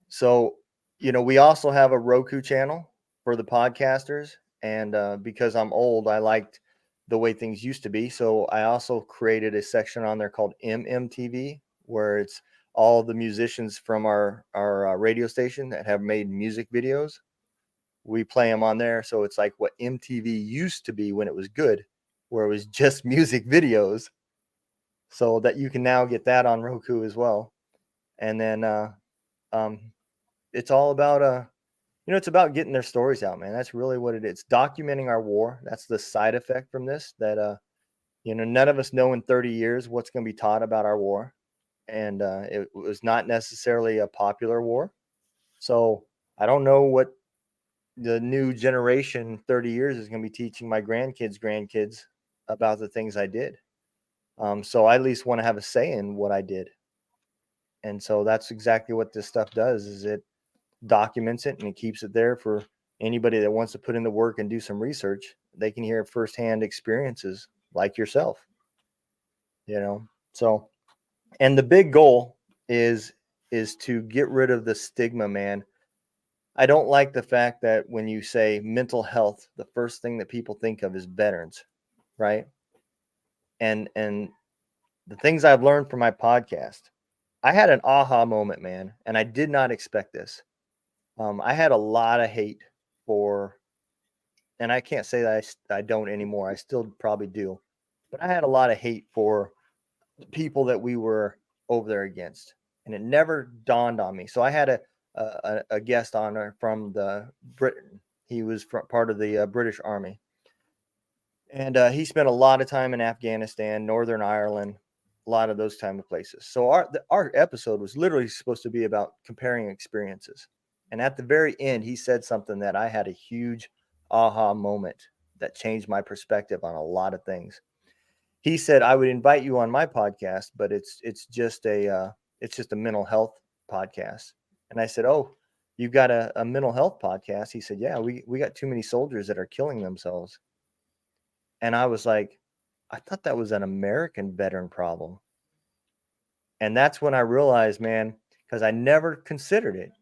So, we also have a Roku channel for the podcasters. And because I'm old, I liked the way things used to be. So I also created a section on there called MMTV, where it's all the musicians from our radio station that have made music videos. We play them on there. So it's like what MTV used to be when it was good, where it was just music videos. So that you can now get that on Roku as well. And then it's all about it's about getting their stories out, man. That's really what it is. Documenting our war. That's the side effect from this, that none of us know in 30 years what's going to be taught about our war. And it was not necessarily a popular war. So I don't know what the new generation 30 years is going to be teaching my grandkids about the things I did. So I at least want to have a say in what I did. And so that's exactly what this stuff does, is it documents it and it keeps it there for anybody that wants to put in the work and do some research. They can hear firsthand experiences like yourself, So, and the big goal is to get rid of the stigma, man. I don't like the fact that when you say mental health, the first thing that people think of is veterans, right? And the things I've learned from my podcast, I had an aha moment, man, and I did not expect this. I had a lot of hate for, and I can't say that I don't anymore. I still probably do, but I had a lot of hate for people that we were over there against? And it never dawned on me. So I had a guest on from the Britain. He was part of the British Army. And he spent a lot of time in Afghanistan, Northern Ireland, a lot of those type of places. So our episode was literally supposed to be about comparing experiences. And at the very end, he said something that I had a huge aha moment that changed my perspective on a lot of things. He said, I would invite you on my podcast, but it's just a mental health podcast. And I said, oh, you've got a mental health podcast? He said, yeah, we got too many soldiers that are killing themselves. And I was like, I thought that was an American veteran problem. And that's when I realized, man, because I never considered it.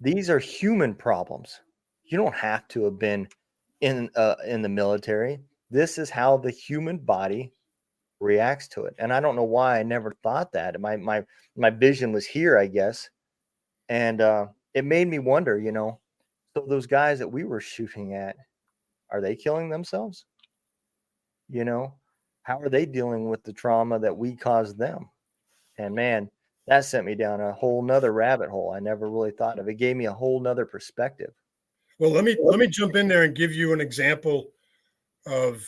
These are human problems. You don't have to have been in the military. This is how the human body reacts to it. And I don't know why I never thought that. My vision was here, I guess. And it made me wonder, so those guys that we were shooting at, are they killing themselves? How are they dealing with the trauma that we caused them? And man, that sent me down a whole nother rabbit hole I never really thought of. It gave me a whole nother perspective. Well, let me jump in there and give you an example of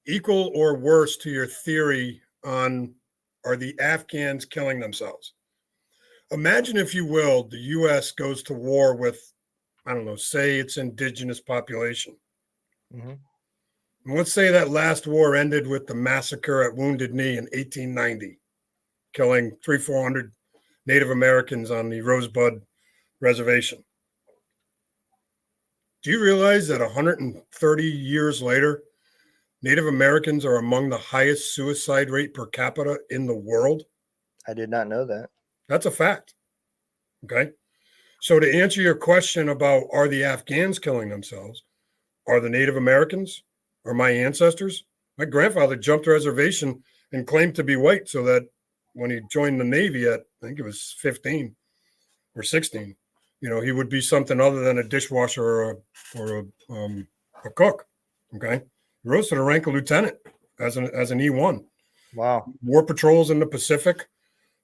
equal or worse to your theory on are the Afghans killing themselves. Imagine, if you will, the U.S. goes to war with, I don't know, say its indigenous population. Mm-hmm. And let's say that last war ended with the massacre at Wounded Knee in 1890, killing 300-400 Native Americans on the Rosebud Reservation. Do you realize that 130 years later, Native Americans are among the highest suicide rate per capita in the world? I did not know that. That's a fact. Okay. So to answer your question about are the Afghans killing themselves, are the Native Americans, are my ancestors? My grandfather jumped a reservation and claimed to be white so that when he joined the Navy at, I think it was 15 or 16, he would be something other than a dishwasher or a cook. Okay. He rose to the rank of lieutenant as an E1. Wow. War patrols in the Pacific,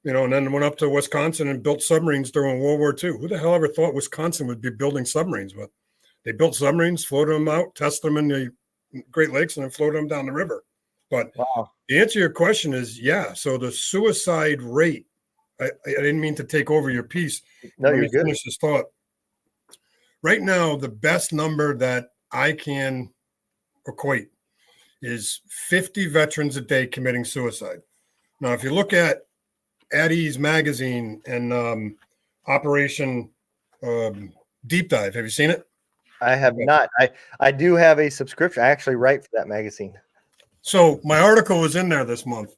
and then went up to Wisconsin and built submarines during World War II. Who the hell ever thought Wisconsin would be building submarines? But they built submarines, floated them out, tested them in the Great Lakes, and then floated them down the river. But wow. The answer to your question is, yeah. So the suicide rate, I didn't mean to take over your piece. No, Let you're me good. finish this thought. Right now, the best number that I can equate is 50 veterans a day committing suicide. Now, if you look at Eddie's magazine and Operation Deep Dive, have you seen it? I have not. I do have a subscription. I actually write for that magazine. So my article was in there this month.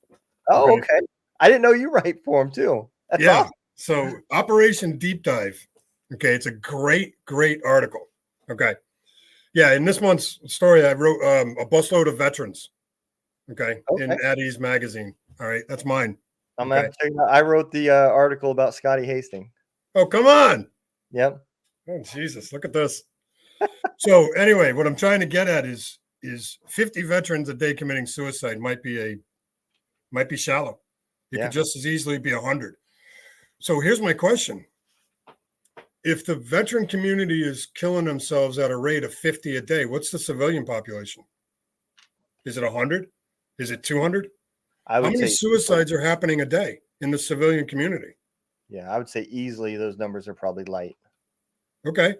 Oh, okay. I didn't know you write for them too. That's awesome. So Operation Deep Dive. Okay. It's a great article. Okay. Yeah. In this month's story, I wrote a busload of veterans. Okay. In Eddie's magazine. All right. That's mine. I'm going to have to check it out. I wrote the article about Scotty Hastings. Oh, come on. Yep. Oh, Jesus. Look at this. So anyway, what I'm trying to get at is 50 veterans a day committing suicide might be shallow. It could just as easily be 100. So here's my question. If the veteran community is killing themselves at a rate of 50 a day, what's the civilian population? Is it 100? Is it 200? How many suicides are happening a day in the civilian community? Yeah, I would say easily those numbers are probably light. Okay.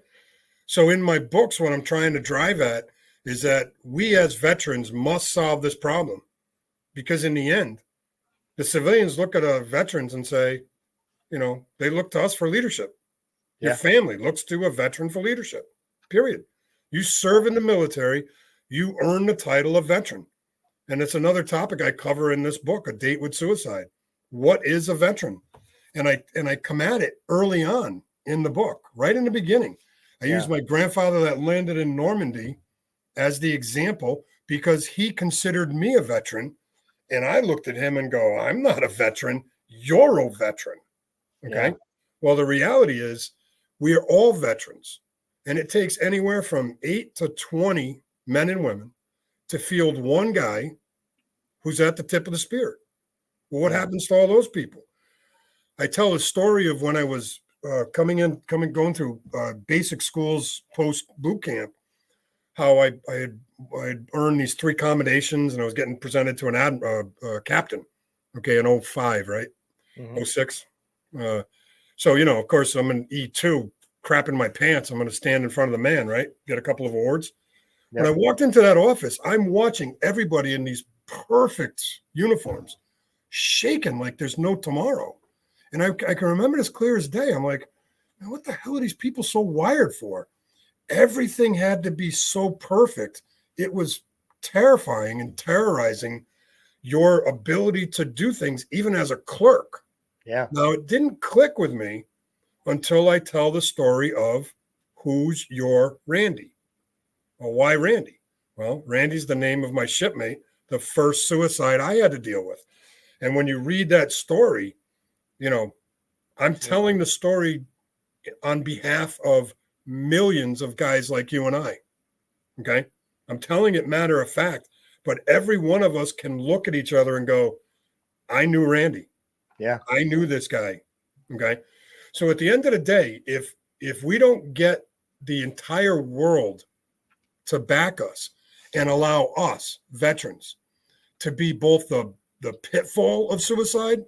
So in my books, what I'm trying to drive at is that we as veterans must solve this problem, because in the end, the civilians look at our veterans and say, they look to us for leadership. Your family looks to a veteran for leadership, period. You serve in the military, you earn the title of veteran. And it's another topic I cover in this book, A Date with Suicide. What is a veteran? And I come at it early on in the book, right in the beginning. I use my grandfather that landed in Normandy as the example because he considered me a veteran. And I looked at him and go, I'm not a veteran. You're a veteran. Okay. Yeah. Well, the reality is we are all veterans. And it takes anywhere from 8 to 20 men and women to field one guy who's at the tip of the spear. Well, what happens to all those people? I tell a story of when I was going through basic schools post boot camp, how I had earned these 3 commendations and I was getting presented to an captain, okay, in 05, right? Mm-hmm. 06. So, of course, I'm an E2, crapping my pants. I'm going to stand in front of the man, right? Get a couple of awards. Yep. When I walked into that office, I'm watching everybody in these perfect uniforms shaking like there's no tomorrow. And I can remember this clear as day. I'm like, what the hell are these people so wired for? Everything had to be so perfect. It was terrifying and terrorizing your ability to do things, even as a clerk. Yeah. Now, it didn't click with me until I tell the story of who's your Randy. Well, why Randy? Well, Randy's the name of my shipmate, the first suicide I had to deal with. And when you read that story, I'm telling the story on behalf of millions of guys like you and I. Okay. I'm telling it matter of fact, but every one of us can look at each other and go, I knew Randy. Yeah. I knew this guy. Okay. So at the end of the day, if we don't get the entire world to back us and allow us veterans to be both the pitfall of suicide,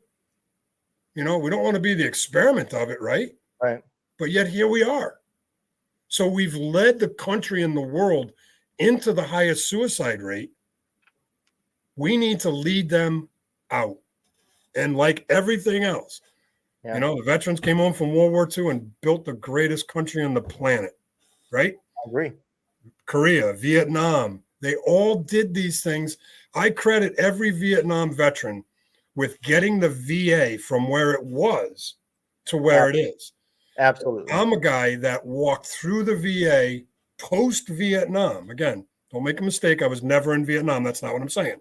we don't want to be the experiment of it, right? Right. But yet here we are. So we've led the country and the world into the highest suicide rate. We need to lead them out. And like everything else, the veterans came home from World War II and built the greatest country on the planet, right? I agree. Korea, Vietnam, they all did these things. I credit every Vietnam veteran with getting the VA from where it was to where it is. Absolutely. I'm a guy that walked through the VA post-Vietnam. Again, don't make a mistake. I was never in Vietnam. That's not what I'm saying.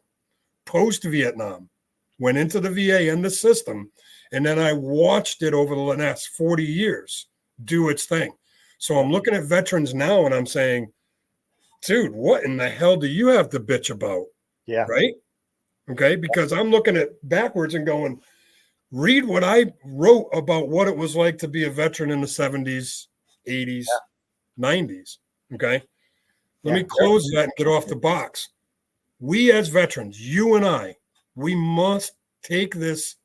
Post-Vietnam, went into the VA and the system, and then I watched it over the next 40 years do its thing. So I'm looking at veterans now and I'm saying, dude, what in the hell do you have to bitch about? Yeah. Right? Okay. Because I'm looking at backwards and going, read what I wrote about what it was like to be a veteran in the 70s, 80s, 90s. Okay. Let me close that and get off the box. We as veterans, you and I, we must take this.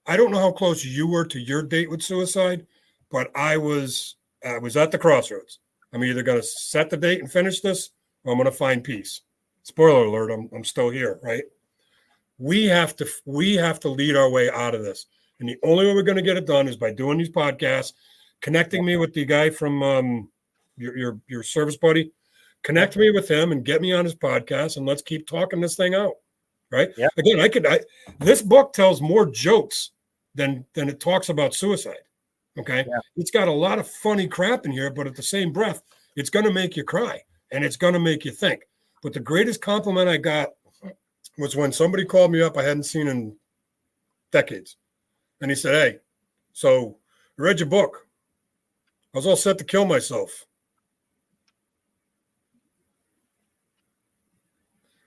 I don't know how close you were to your date with suicide, but I was at the crossroads. I'm either going to set the date and finish this, or I'm going to find peace. Spoiler alert, I'm still here, right? We have to lead our way out of this. And the only way we're going to get it done is by doing these podcasts, connecting me with the guy from your service buddy. Connect me with him and get me on his podcast, and let's keep talking this thing out. Right? Yeah. Again, this book tells more jokes than it talks about suicide. Okay. Yeah. It's got a lot of funny crap in here, but at the same breath, it's going to make you cry and it's going to make you think. But the greatest compliment I got was when somebody called me up I hadn't seen in decades. And he said, hey, so I read your book. I was all set to kill myself.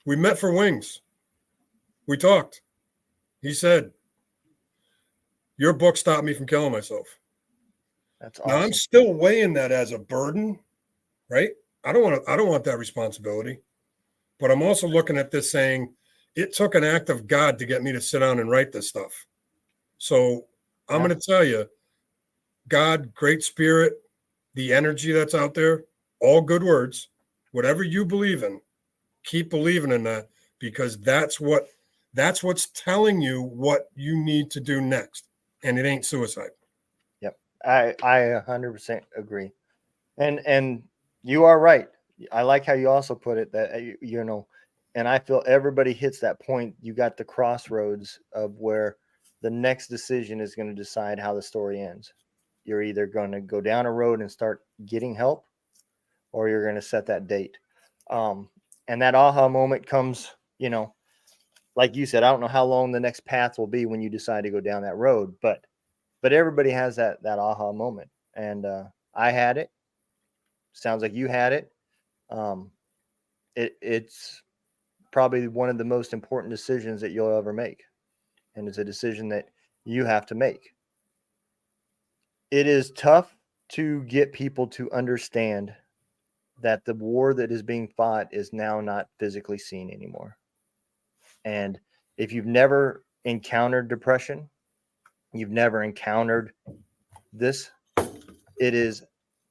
We met for wings. We talked. He said, your book stopped me from killing myself. That's awesome. Now I'm still weighing that as a burden, right? I don't want that responsibility. But I'm also looking at this saying, it took an act of God to get me to sit down and write this stuff. So I'm going to tell you, God, Great Spirit, the energy that's out there, all good words, whatever you believe in, keep believing in that, because that's what's telling you what you need to do next. And it ain't suicide. Yep. I 100% agree. And you are right. I like how you also put it that, and I feel everybody hits that point. You got the crossroads of where the next decision is going to decide how the story ends. You're either going to go down a road and start getting help, or you're going to set that date. And that aha moment comes, like you said, I don't know how long the next path will be when you decide to go down that road, but everybody has that aha moment. And I had it. Sounds like you had it. It's probably one of the most important decisions that you'll ever make. and it's a decision that you have to make. It is tough to get people to understand that the war that is being fought is now not physically seen anymore. And if you've never encountered depression, you've never encountered this, it is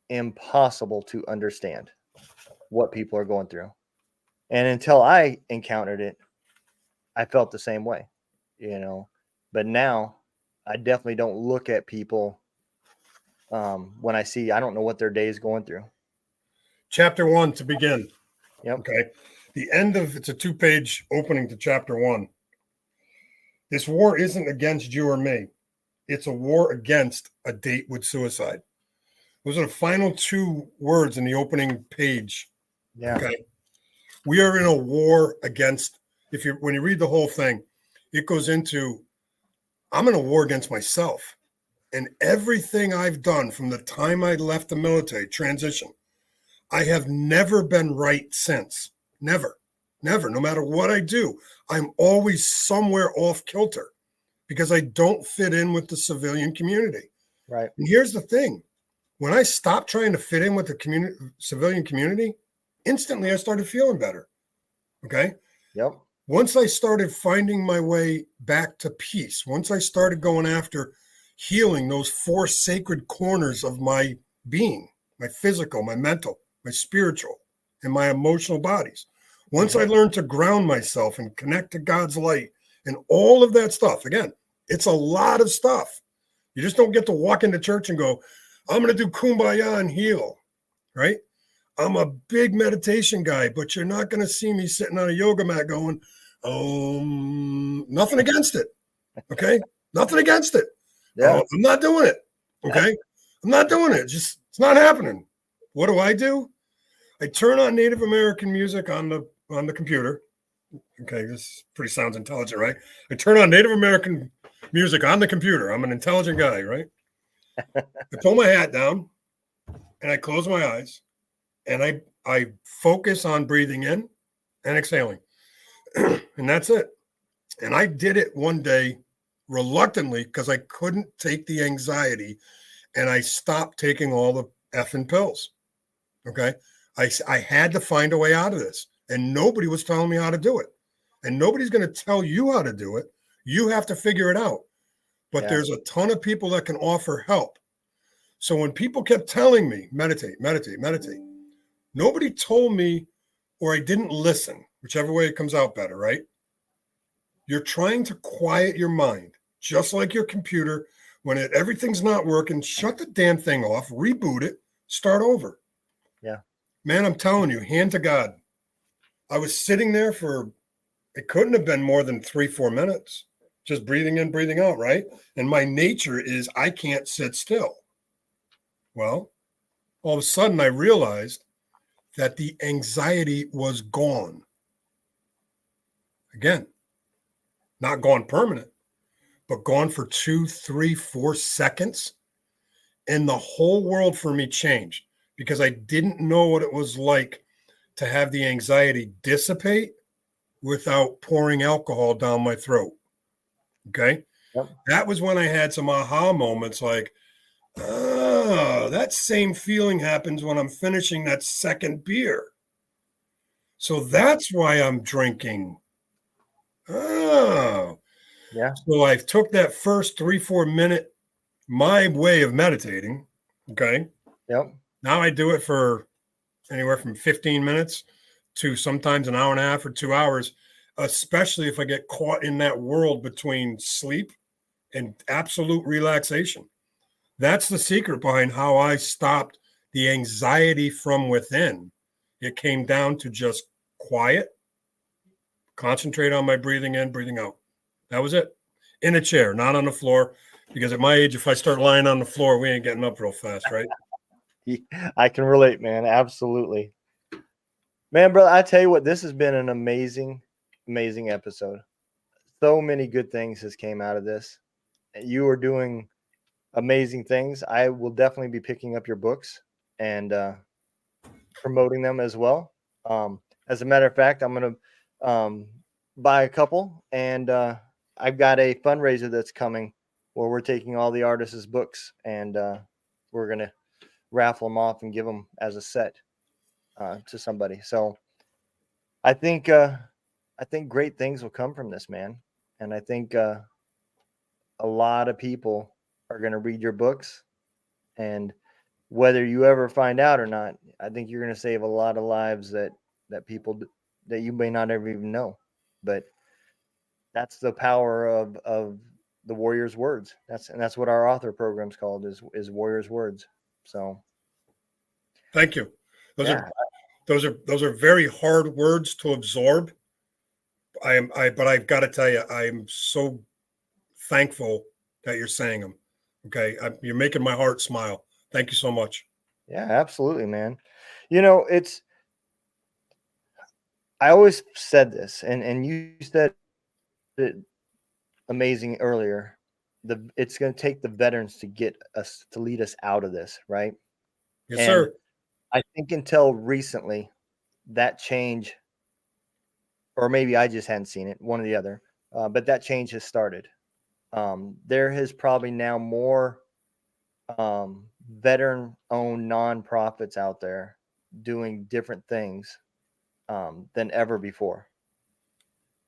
impossible to understand what people are going through. And until I encountered it, I felt the same way, but now I definitely don't look at people when I see, I don't know what their day is going through. Chapter 1 to begin. Yep. Okay. It's a 2-page opening to chapter 1. This war isn't against you or me. It's a war against a date with suicide. Those are the final 2 words in the opening page. Yeah. Okay. We are in a war against, when you read the whole thing, it goes into, I'm in a war against myself. And everything I've done from the time I left the military, transition, I have never been right since. Never. No matter what I do, I'm always somewhere off kilter because I don't fit in with the civilian community. Right. And here's the thing. When I stopped trying to fit in with the civilian community, instantly I started feeling better. Okay. Yep. Once I started finding my way back to peace, once I started going after healing those 4 sacred corners of my being, my physical, my mental, my spiritual, and my emotional bodies. Once I learned to ground myself and connect to God's light and all of that stuff, again, it's a lot of stuff. You just don't get to walk into church and go, I'm going to do kumbaya and heal, right? I'm a big meditation guy, but you're not going to see me sitting on a yoga mat going, nothing against it. Okay. Nothing against it. Yeah. I'm not doing it. Okay. I'm not doing it. It's not happening. What do? I turn on Native American music on the computer. Okay. This pretty sounds intelligent, right? I turn on Native American music on the computer. I'm an intelligent guy, right? I pull my hat down and I close my eyes and I focus on breathing in and exhaling. And that's it. And I did it one day reluctantly because I couldn't take the anxiety and I stopped taking all the effing pills. Okay. I had to find a way out of this and nobody was telling me how to do it. And nobody's going to tell you how to do it. You have to figure it out. But there's a ton of people that can offer help. So when people kept telling me, meditate, nobody told me, or I didn't listen, whichever way it comes out better, right? You're trying to quiet your mind, just like your computer. When everything's not working, shut the damn thing off, reboot it, start over. Yeah. Man, I'm telling you, hand to God. I was sitting there it couldn't have been more than 3-4 minutes, just breathing in, breathing out, right? And my nature is I can't sit still. Well, all of a sudden I realized that the anxiety was gone. Again, not gone permanent, but gone for 2, 3, 4 seconds. And the whole world for me changed because I didn't know what it was like to have the anxiety dissipate without pouring alcohol down my throat. Okay. Yep. That was when I had some aha moments like, that same feeling happens when I'm finishing that second beer. So that's why I'm drinking. Oh. Yeah. So I took that first 3-4 minute, my way of meditating. Okay. Yep. Now I do it for anywhere from 15 minutes to sometimes an hour and a half or 2 hours, especially if I get caught in that world between sleep and absolute relaxation. That's the secret behind how I stopped the anxiety from within. It came down to just quiet, concentrate on my breathing in, breathing out. That was it. In a chair, not on the floor, because at my age, if I start lying on the floor, we ain't getting up real fast, right? I can relate, man. Absolutely. Man, brother, I tell you what, this has been an amazing, amazing episode. So many good things has came out of this. You are doing amazing things. I will definitely be picking up your books and promoting them as well. As a matter of fact, I'm going to buy a couple and I've got a fundraiser that's coming where we're taking all the artists' books and we're going to raffle them off and give them as a set to somebody. So I think great things will come from this, man. And I think a lot of people are going to read your books, and whether you ever find out or not, I think you're going to save a lot of lives that people that you may not ever even know. But that's the power of the Warrior's Words. That's what our author program's called is Warrior's Words. So thank you. Those are very hard words to absorb. But I've got to tell you, I am so thankful that you're saying them. Okay. You're making my heart smile. Thank you so much. Yeah, absolutely, man. You know, I always said this, and you said it amazing earlier. It's going to take the veterans to lead us out of this, right? Yes, sir. I think until recently, that change, or maybe I just hadn't seen it, one or the other, but that change has started. There has probably now more veteran-owned nonprofits out there doing different things than ever before.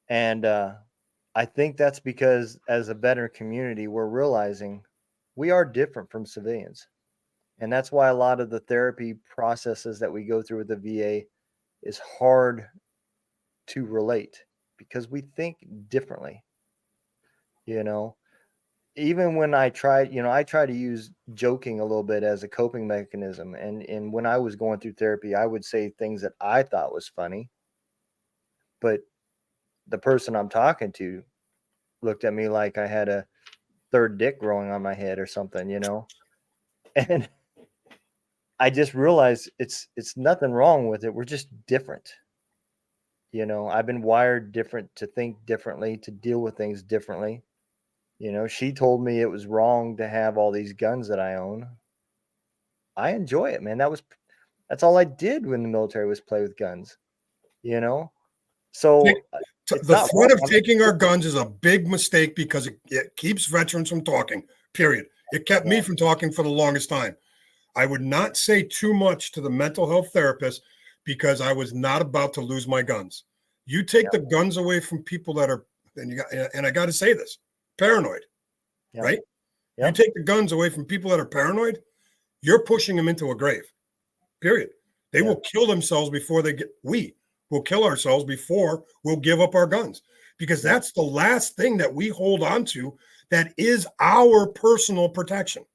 And I think that's because as a veteran community, we're realizing we are different from civilians. And that's why a lot of the therapy processes that we go through with the VA is hard to relate because we think differently. You know, even when I try to use joking a little bit as a coping mechanism. And when I was going through therapy, I would say things that I thought was funny, but the person I'm talking to looked at me like I had a third dick growing on my head or something, you know? And I just realized it's nothing wrong with it. We're just different. You know, I've been wired different to think differently, to deal with things differently. You know, she told me it was wrong to have all these guns that I own. I enjoy it, man. That's all I did when the military was play with guns, you know? So the threat of taking our guns is a big mistake because it keeps veterans from talking, period. It kept me from talking for the longest time. I would not say too much to the mental health therapist because I was not about to lose my guns. You take the guns away from people that are, and I got to say this, paranoid, right? You take the guns away from people that are paranoid, you're pushing them into a grave, period. They will kill themselves before we will kill ourselves before we'll give up our guns, because that's the last thing that we hold on to that is our personal protection.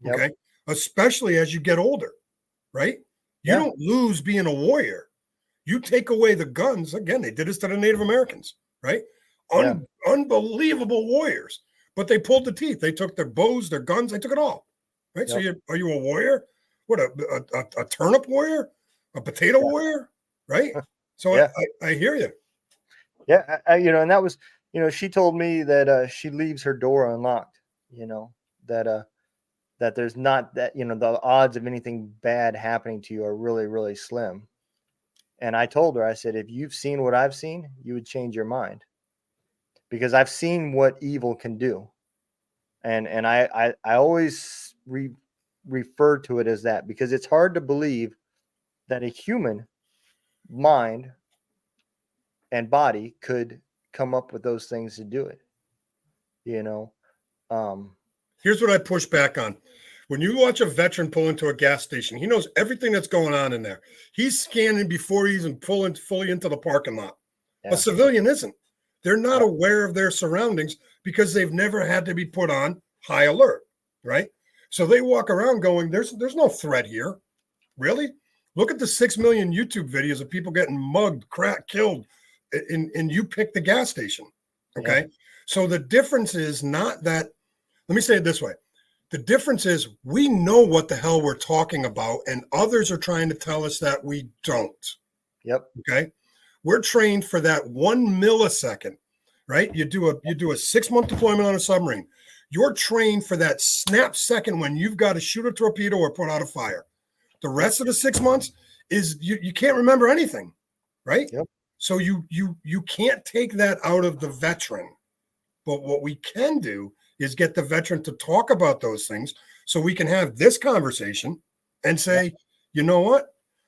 Okay. Especially as you get older, right? You don't lose being a warrior. You take away the guns. Again, they did this to the Native Americans, right? Unbelievable warriors, but they pulled the teeth. They took their bows, their guns, they took it all, right? So are you a warrior? What, a turnip warrior? A potato warrior, right? So I hear you. Yeah, and that was, she told me that she leaves her door unlocked, that there's not that, the odds of anything bad happening to you are really, really slim. And I told her, I said, if you've seen what I've seen, you would change your mind, because I've seen what evil can do. And I always refer to it as that, because it's hard to believe that a human mind and body could come up with those things to do it. Here's what I push back on. When you watch a veteran pull into a gas station, he knows everything that's going on in there. He's scanning before he's even pulling fully into the parking lot. A civilian isn't. They're not aware of their surroundings because they've never had to be put on high alert, right? So they walk around going, there's no threat here. Really? Look at the 6 million YouTube videos of people getting mugged, killed, and you pick the gas station, okay? So the difference is not that, let me say it this way. The difference is we know what the hell we're talking about, and others are trying to tell us that we don't. Okay. We're trained for that 1 millisecond, right? You do a 6-month deployment on a submarine. You're trained for that snap second when you've got to shoot a torpedo or put out a fire. The rest of the 6 months is you can't remember anything, right? So you can't take that out of the veteran. But what we can do is get the veteran to talk about those things so we can have this conversation and say, you know what?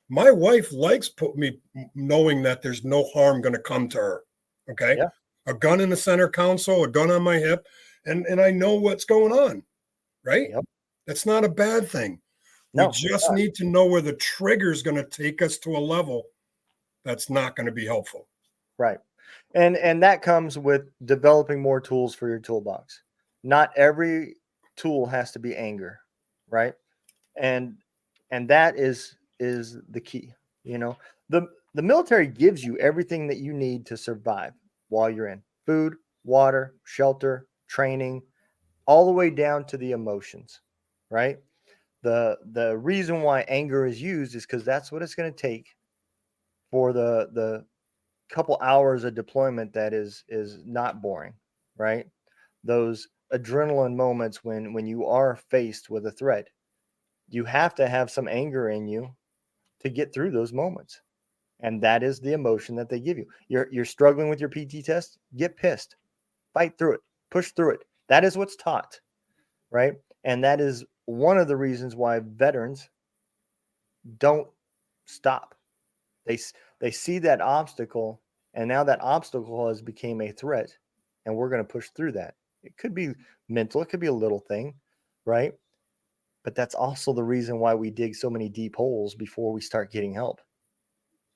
My wife likes me knowing that there's no harm going to come to her. Okay. Yeah. A gun in the center console, a gun on my hip, and I know what's going on. Right. Yep. That's not a bad thing. No, We just need to know where the trigger is going to take us to a level that's not going to be helpful. right. And that comes with developing more tools for your toolbox. Not every tool has to be anger, right? And that is the key. You know, the military gives you everything that you need to survive while you're in: food, water, shelter, training, all the way down to the emotions, right? The reason why anger is used is because that's what it's going to take for the couple hours of deployment that is not boring, right? Those adrenaline moments when you are faced with a threat, you have to have some anger in you to get through those moments. And that is the emotion that they give you. You're struggling with your PT test, get pissed, fight through it, push through it. That is what's taught, right? And that is one of the reasons why veterans don't stop. They see that obstacle, and now that obstacle has become a threat, and we're going to push through that. It could be mental, it could be a little thing, right? But that's also the reason why we dig so many deep holes before we start getting help,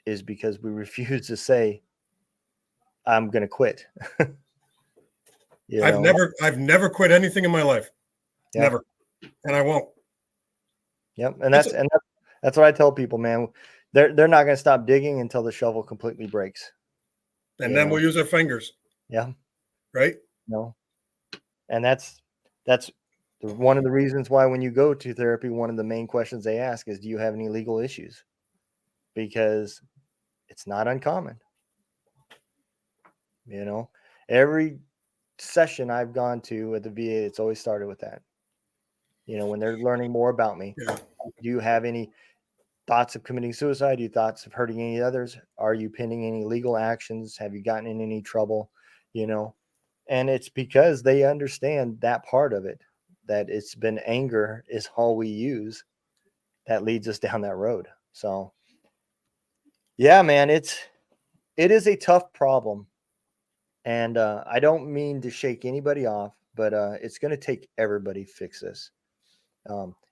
is because we refuse to say, I'm going to quit. I've never quit anything in my life. Yeah. Never. And I won't. Yep. And that's what I tell people, man. They're not going to stop digging until the shovel completely breaks. And then we'll use our fingers. Yeah. Right? No. And that's one of the reasons why when you go to therapy, one of the main questions they ask is, do you have any legal issues? Because it's not uncommon. You know, every session I've gone to at the VA, it's always started with that. You know, when they're learning more about me, do you have any thoughts of committing suicide? Do you thoughts of hurting any others? Are you pending any legal actions? Have you gotten in any trouble? You know, and it's because they understand that part of it, that it's been anger is all we use that leads us down that road. So yeah, man, it is a tough problem. And I don't mean to shake anybody off, but it's going to take everybody to fix this.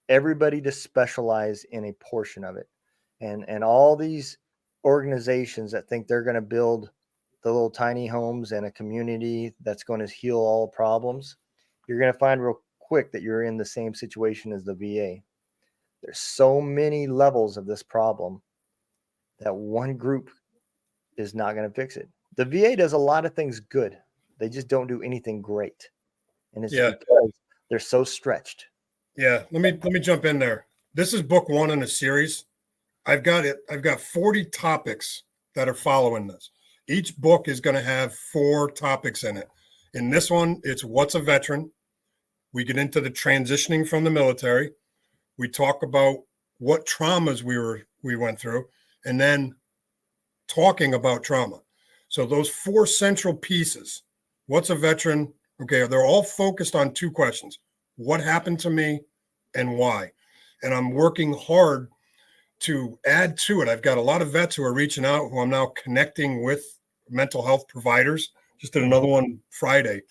Everybody to specialize in a portion of it. And all these organizations that think they're going to build the little tiny homes and a community that's going to heal all problems, you're going to find real quick that you're in the same situation as the VA. There's so many levels of this problem that one group is not going to fix it. The VA does a lot of things good. They just don't do anything great. And it's because they're so stretched. Yeah. Let me jump in there. This is book one in a series. I've got 40 topics that are following this. Each book is going to have 4 topics in it. In this one, it's what's a veteran. We get into the transitioning from the military. We talk about what traumas we went through, and then talking about trauma. So those 4 central pieces, what's a veteran? Okay, they're all focused on 2 questions. What happened to me and why? And I'm working hard to add to it. I've got a lot of vets who are reaching out, who I'm now connecting with mental health providers. Just did another one Friday.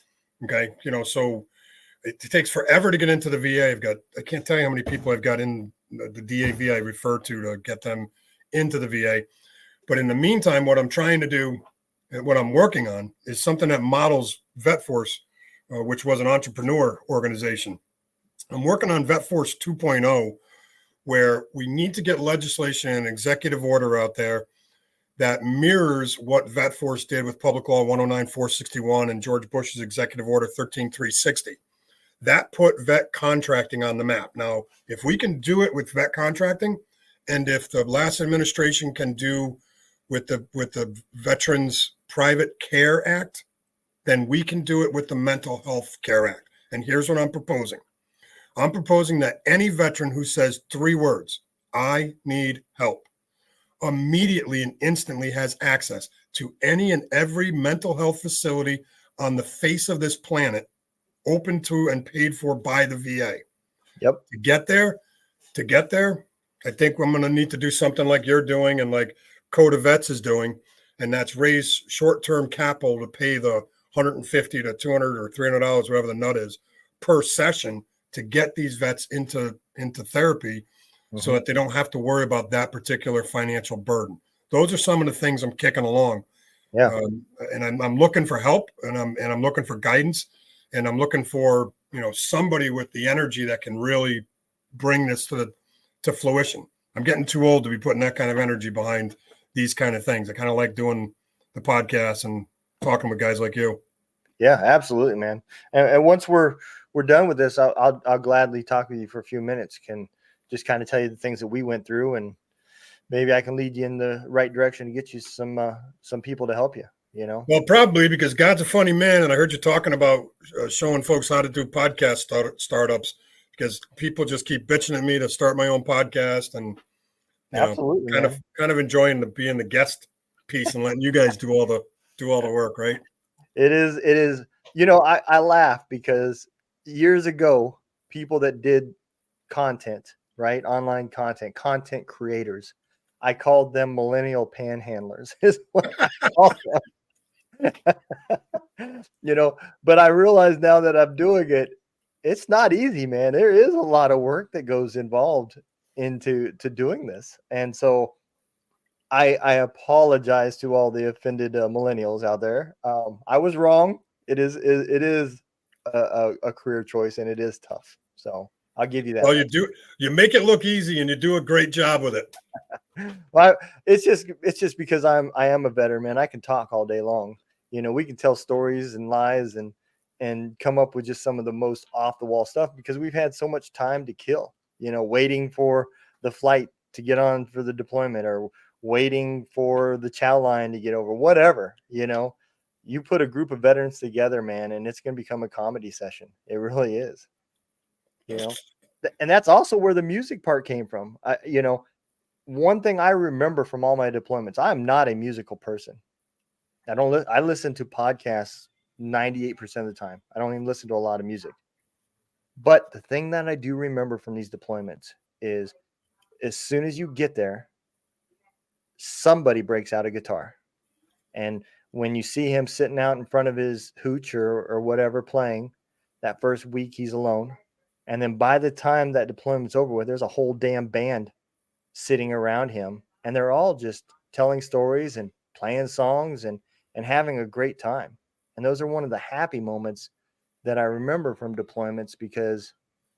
Okay. You know, so it takes forever to get into the VA. I can't tell you how many people I've got in the DAV I refer to get them into the VA. But in the meantime, what I'm trying to do and what I'm working on is something that models VetForce, which was an entrepreneur organization. I'm working on VetForce 2.0, where we need to get legislation and executive order out there that mirrors what VetForce did with Public Law 109-461 and George Bush's Executive Order 13-360. That put vet contracting on the map. Now, if we can do it with vet contracting, and if the last administration can do with the Veterans Private Care Act, then we can do it with the Mental Health Care Act. And here's what I'm proposing. I'm proposing that any veteran who says 3 words, I need help, immediately and instantly has access to any and every mental health facility on the face of this planet open to and paid for by the VA. Yep. To get there, I think I'm going to need to do something like you're doing and like Code of Vets is doing, and that's raise short-term capital to pay the $150 to $200 or $300, whatever the nut is, per session to get these vets into therapy, so that they don't have to worry about that particular financial burden. Those are some of the things I'm kicking along. Yeah. And I'm looking for help, and I'm looking for guidance, and I'm looking for, somebody with the energy that can really bring this to fruition. I'm getting too old to be putting that kind of energy behind these kind of things. I kind of like doing the podcast and talking with guys like you. Yeah, absolutely, man. And once we're done with this, I'll gladly talk with you for a few minutes. Can just kind of tell you the things that we went through, and maybe I can lead you in the right direction to get you some people to help you. Well, probably, because God's a funny man, and I heard you talking about showing folks how to do podcast startups, because people just keep bitching at me to start my own podcast, and absolutely, kind of enjoying being the guest piece and letting you guys do all the work, right? It is. I laugh because years ago, people that did content, right, online content creators, I called them millennial panhandlers. Is what I call them. But I realize now that I'm doing it, it's not easy, man. There is a lot of work that goes involved into doing this. And so I apologize to all the offended millennials out there. I was wrong. It is a career choice, and it is tough. So I'll give you that. Well, you make it look easy, and you do a great job with it. Well, it's just because I am a veteran, man. I can talk all day long. We can tell stories and lies and come up with just some of the most off the wall stuff because we've had so much time to kill, waiting for the flight to get on for the deployment, or waiting for the chow line to get over, whatever. You put a group of veterans together, man, and it's going to become a comedy session. It really is. And that's also where the music part came from. One thing I remember from all my deployments, I'm not a musical person. I listen to podcasts 98% of the time. I don't even listen to a lot of music. But the thing that I do remember from these deployments is as soon as you get there, somebody breaks out a guitar. And when you see him sitting out in front of his hooch or whatever playing, that first week he's alone. And then by the time that deployment's over with, there's a whole damn band sitting around him. And they're all just telling stories and playing songs and having a great time. And those are one of the happy moments that I remember from deployments because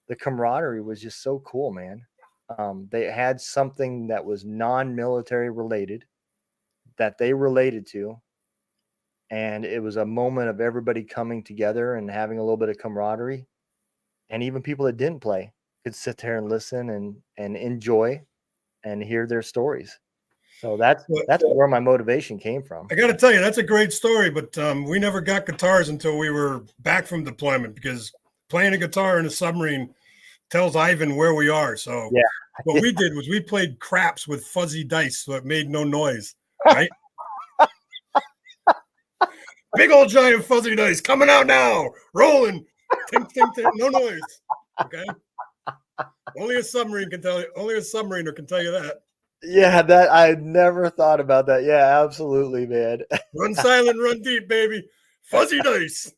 the camaraderie was just so cool, man. They had something that was non-military related that they related to. And it was a moment of everybody coming together and having a little bit of camaraderie. And even people that didn't play could sit there and listen and enjoy and hear their stories. So that's where my motivation came from. I got to tell you, that's a great story, but we never got guitars until we were back from deployment, because playing a guitar in a submarine tells Ivan where we are. So what we did was we played craps with fuzzy dice so it made no noise, right? Big old giant fuzzy dice coming out now, rolling, ting, ting, ting, no noise. Okay. Only a submariner can tell you that. Yeah, that I never thought about that. Yeah, absolutely, man. Run silent, run deep, baby. Fuzzy dice.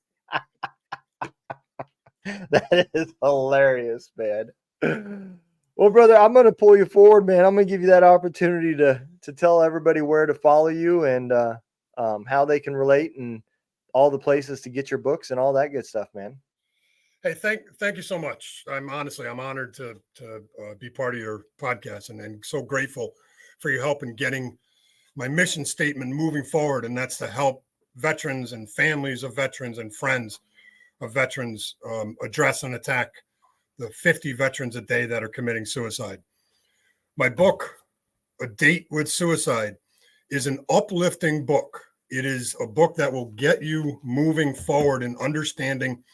That is hilarious, man. Well, brother, I'm going to pull you forward, man. I'm going to give you that opportunity to tell everybody where to follow you and how they can relate and all the places to get your books and all that good stuff, man. Hey, thank you so much. I'm honored to be part of your podcast and so grateful for your help in getting my mission statement moving forward. And that's to help veterans and families of veterans and friends of veterans address and attack the 50 veterans a day that are committing suicide. My book, A Date with Suicide, is an uplifting book. It is a book that will get you moving forward and understanding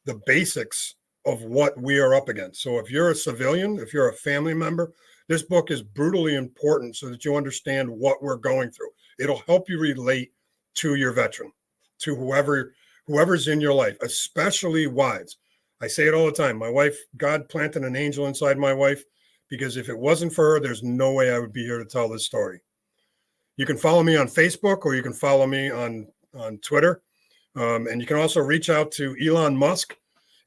the basics of what we are up against. So if you're a civilian, if you're a family member, this book is brutally important so that you understand what we're going through. It'll help you relate to your veteran, to whoever whoever's in your life, especially wives. I say it all the time. My wife, God planted an angel inside my wife, because if it wasn't for her, there's no way I would be here to tell this story. You can follow me on Facebook, or you can follow me on Twitter. And you can also reach out to Elon Musk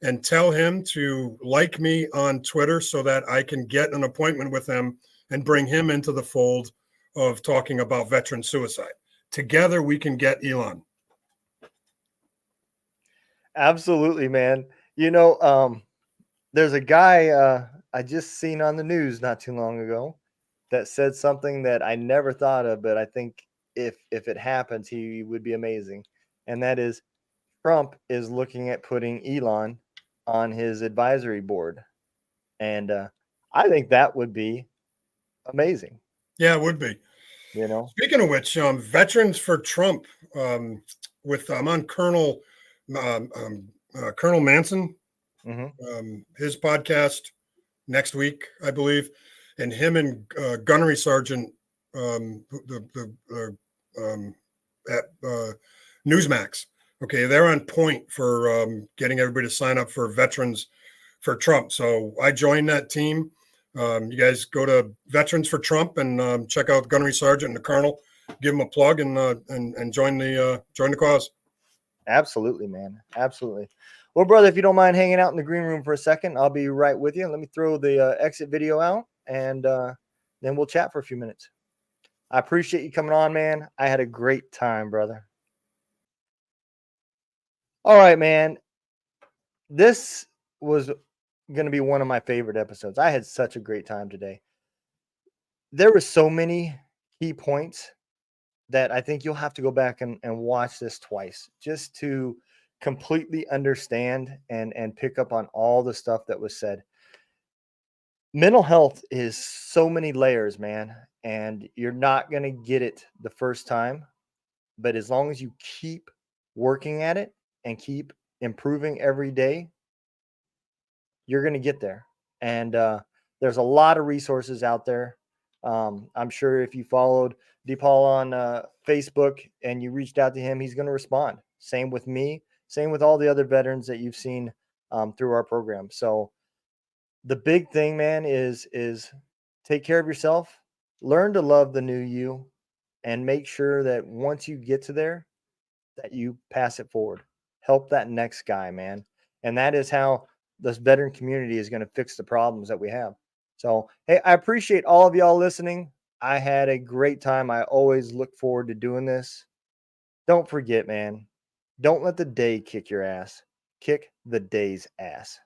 and tell him to like me on Twitter so that I can get an appointment with him and bring him into the fold of talking about veteran suicide. Together, we can get Elon. Absolutely, man. You know, there's a guy I just seen on the news not too long ago that said something that I never thought of, but I think if it happens, he would be amazing. And that is, Trump is looking at putting Elon on his advisory board. And I think that would be amazing. Yeah, it would be. You know, Speaking of which, Veterans for Trump, I'm on Colonel Manson, his podcast next week, I believe, and him and Gunnery Sergeant at Newsmax. Okay, they're on point for getting everybody to sign up for Veterans for Trump. So I joined that team. You guys go to Veterans for Trump and check out Gunnery Sergeant and the Colonel. Give them a plug and join the cause. Absolutely, man. Absolutely. Well, brother, if you don't mind hanging out in the green room for a second, I'll be right with you. Let me throw the exit video out, and then we'll chat for a few minutes. I appreciate you coming on, man. I had a great time, brother. All right, man. This was going to be one of my favorite episodes. I had such a great time today. There were so many key points that I think you'll have to go back and watch this twice just to completely understand and pick up on all the stuff that was said. Mental health is so many layers, man, and you're not going to get it the first time. But as long as you keep working at it and keep improving every day, you're going to get there. And there's a lot of resources out there. I'm sure if you followed DePaul on Facebook and you reached out to him, he's going to respond. Same with me. Same with all the other veterans that you've seen through our program. So the big thing, man, is take care of yourself, learn to love the new you, and make sure that once you get to there, that you pass it forward. Help that next guy, man. And that is how this veteran community is going to fix the problems that we have. So, hey, I appreciate all of y'all listening. I had a great time. I always look forward to doing this. Don't forget, man, don't let the day kick your ass. Kick the day's ass.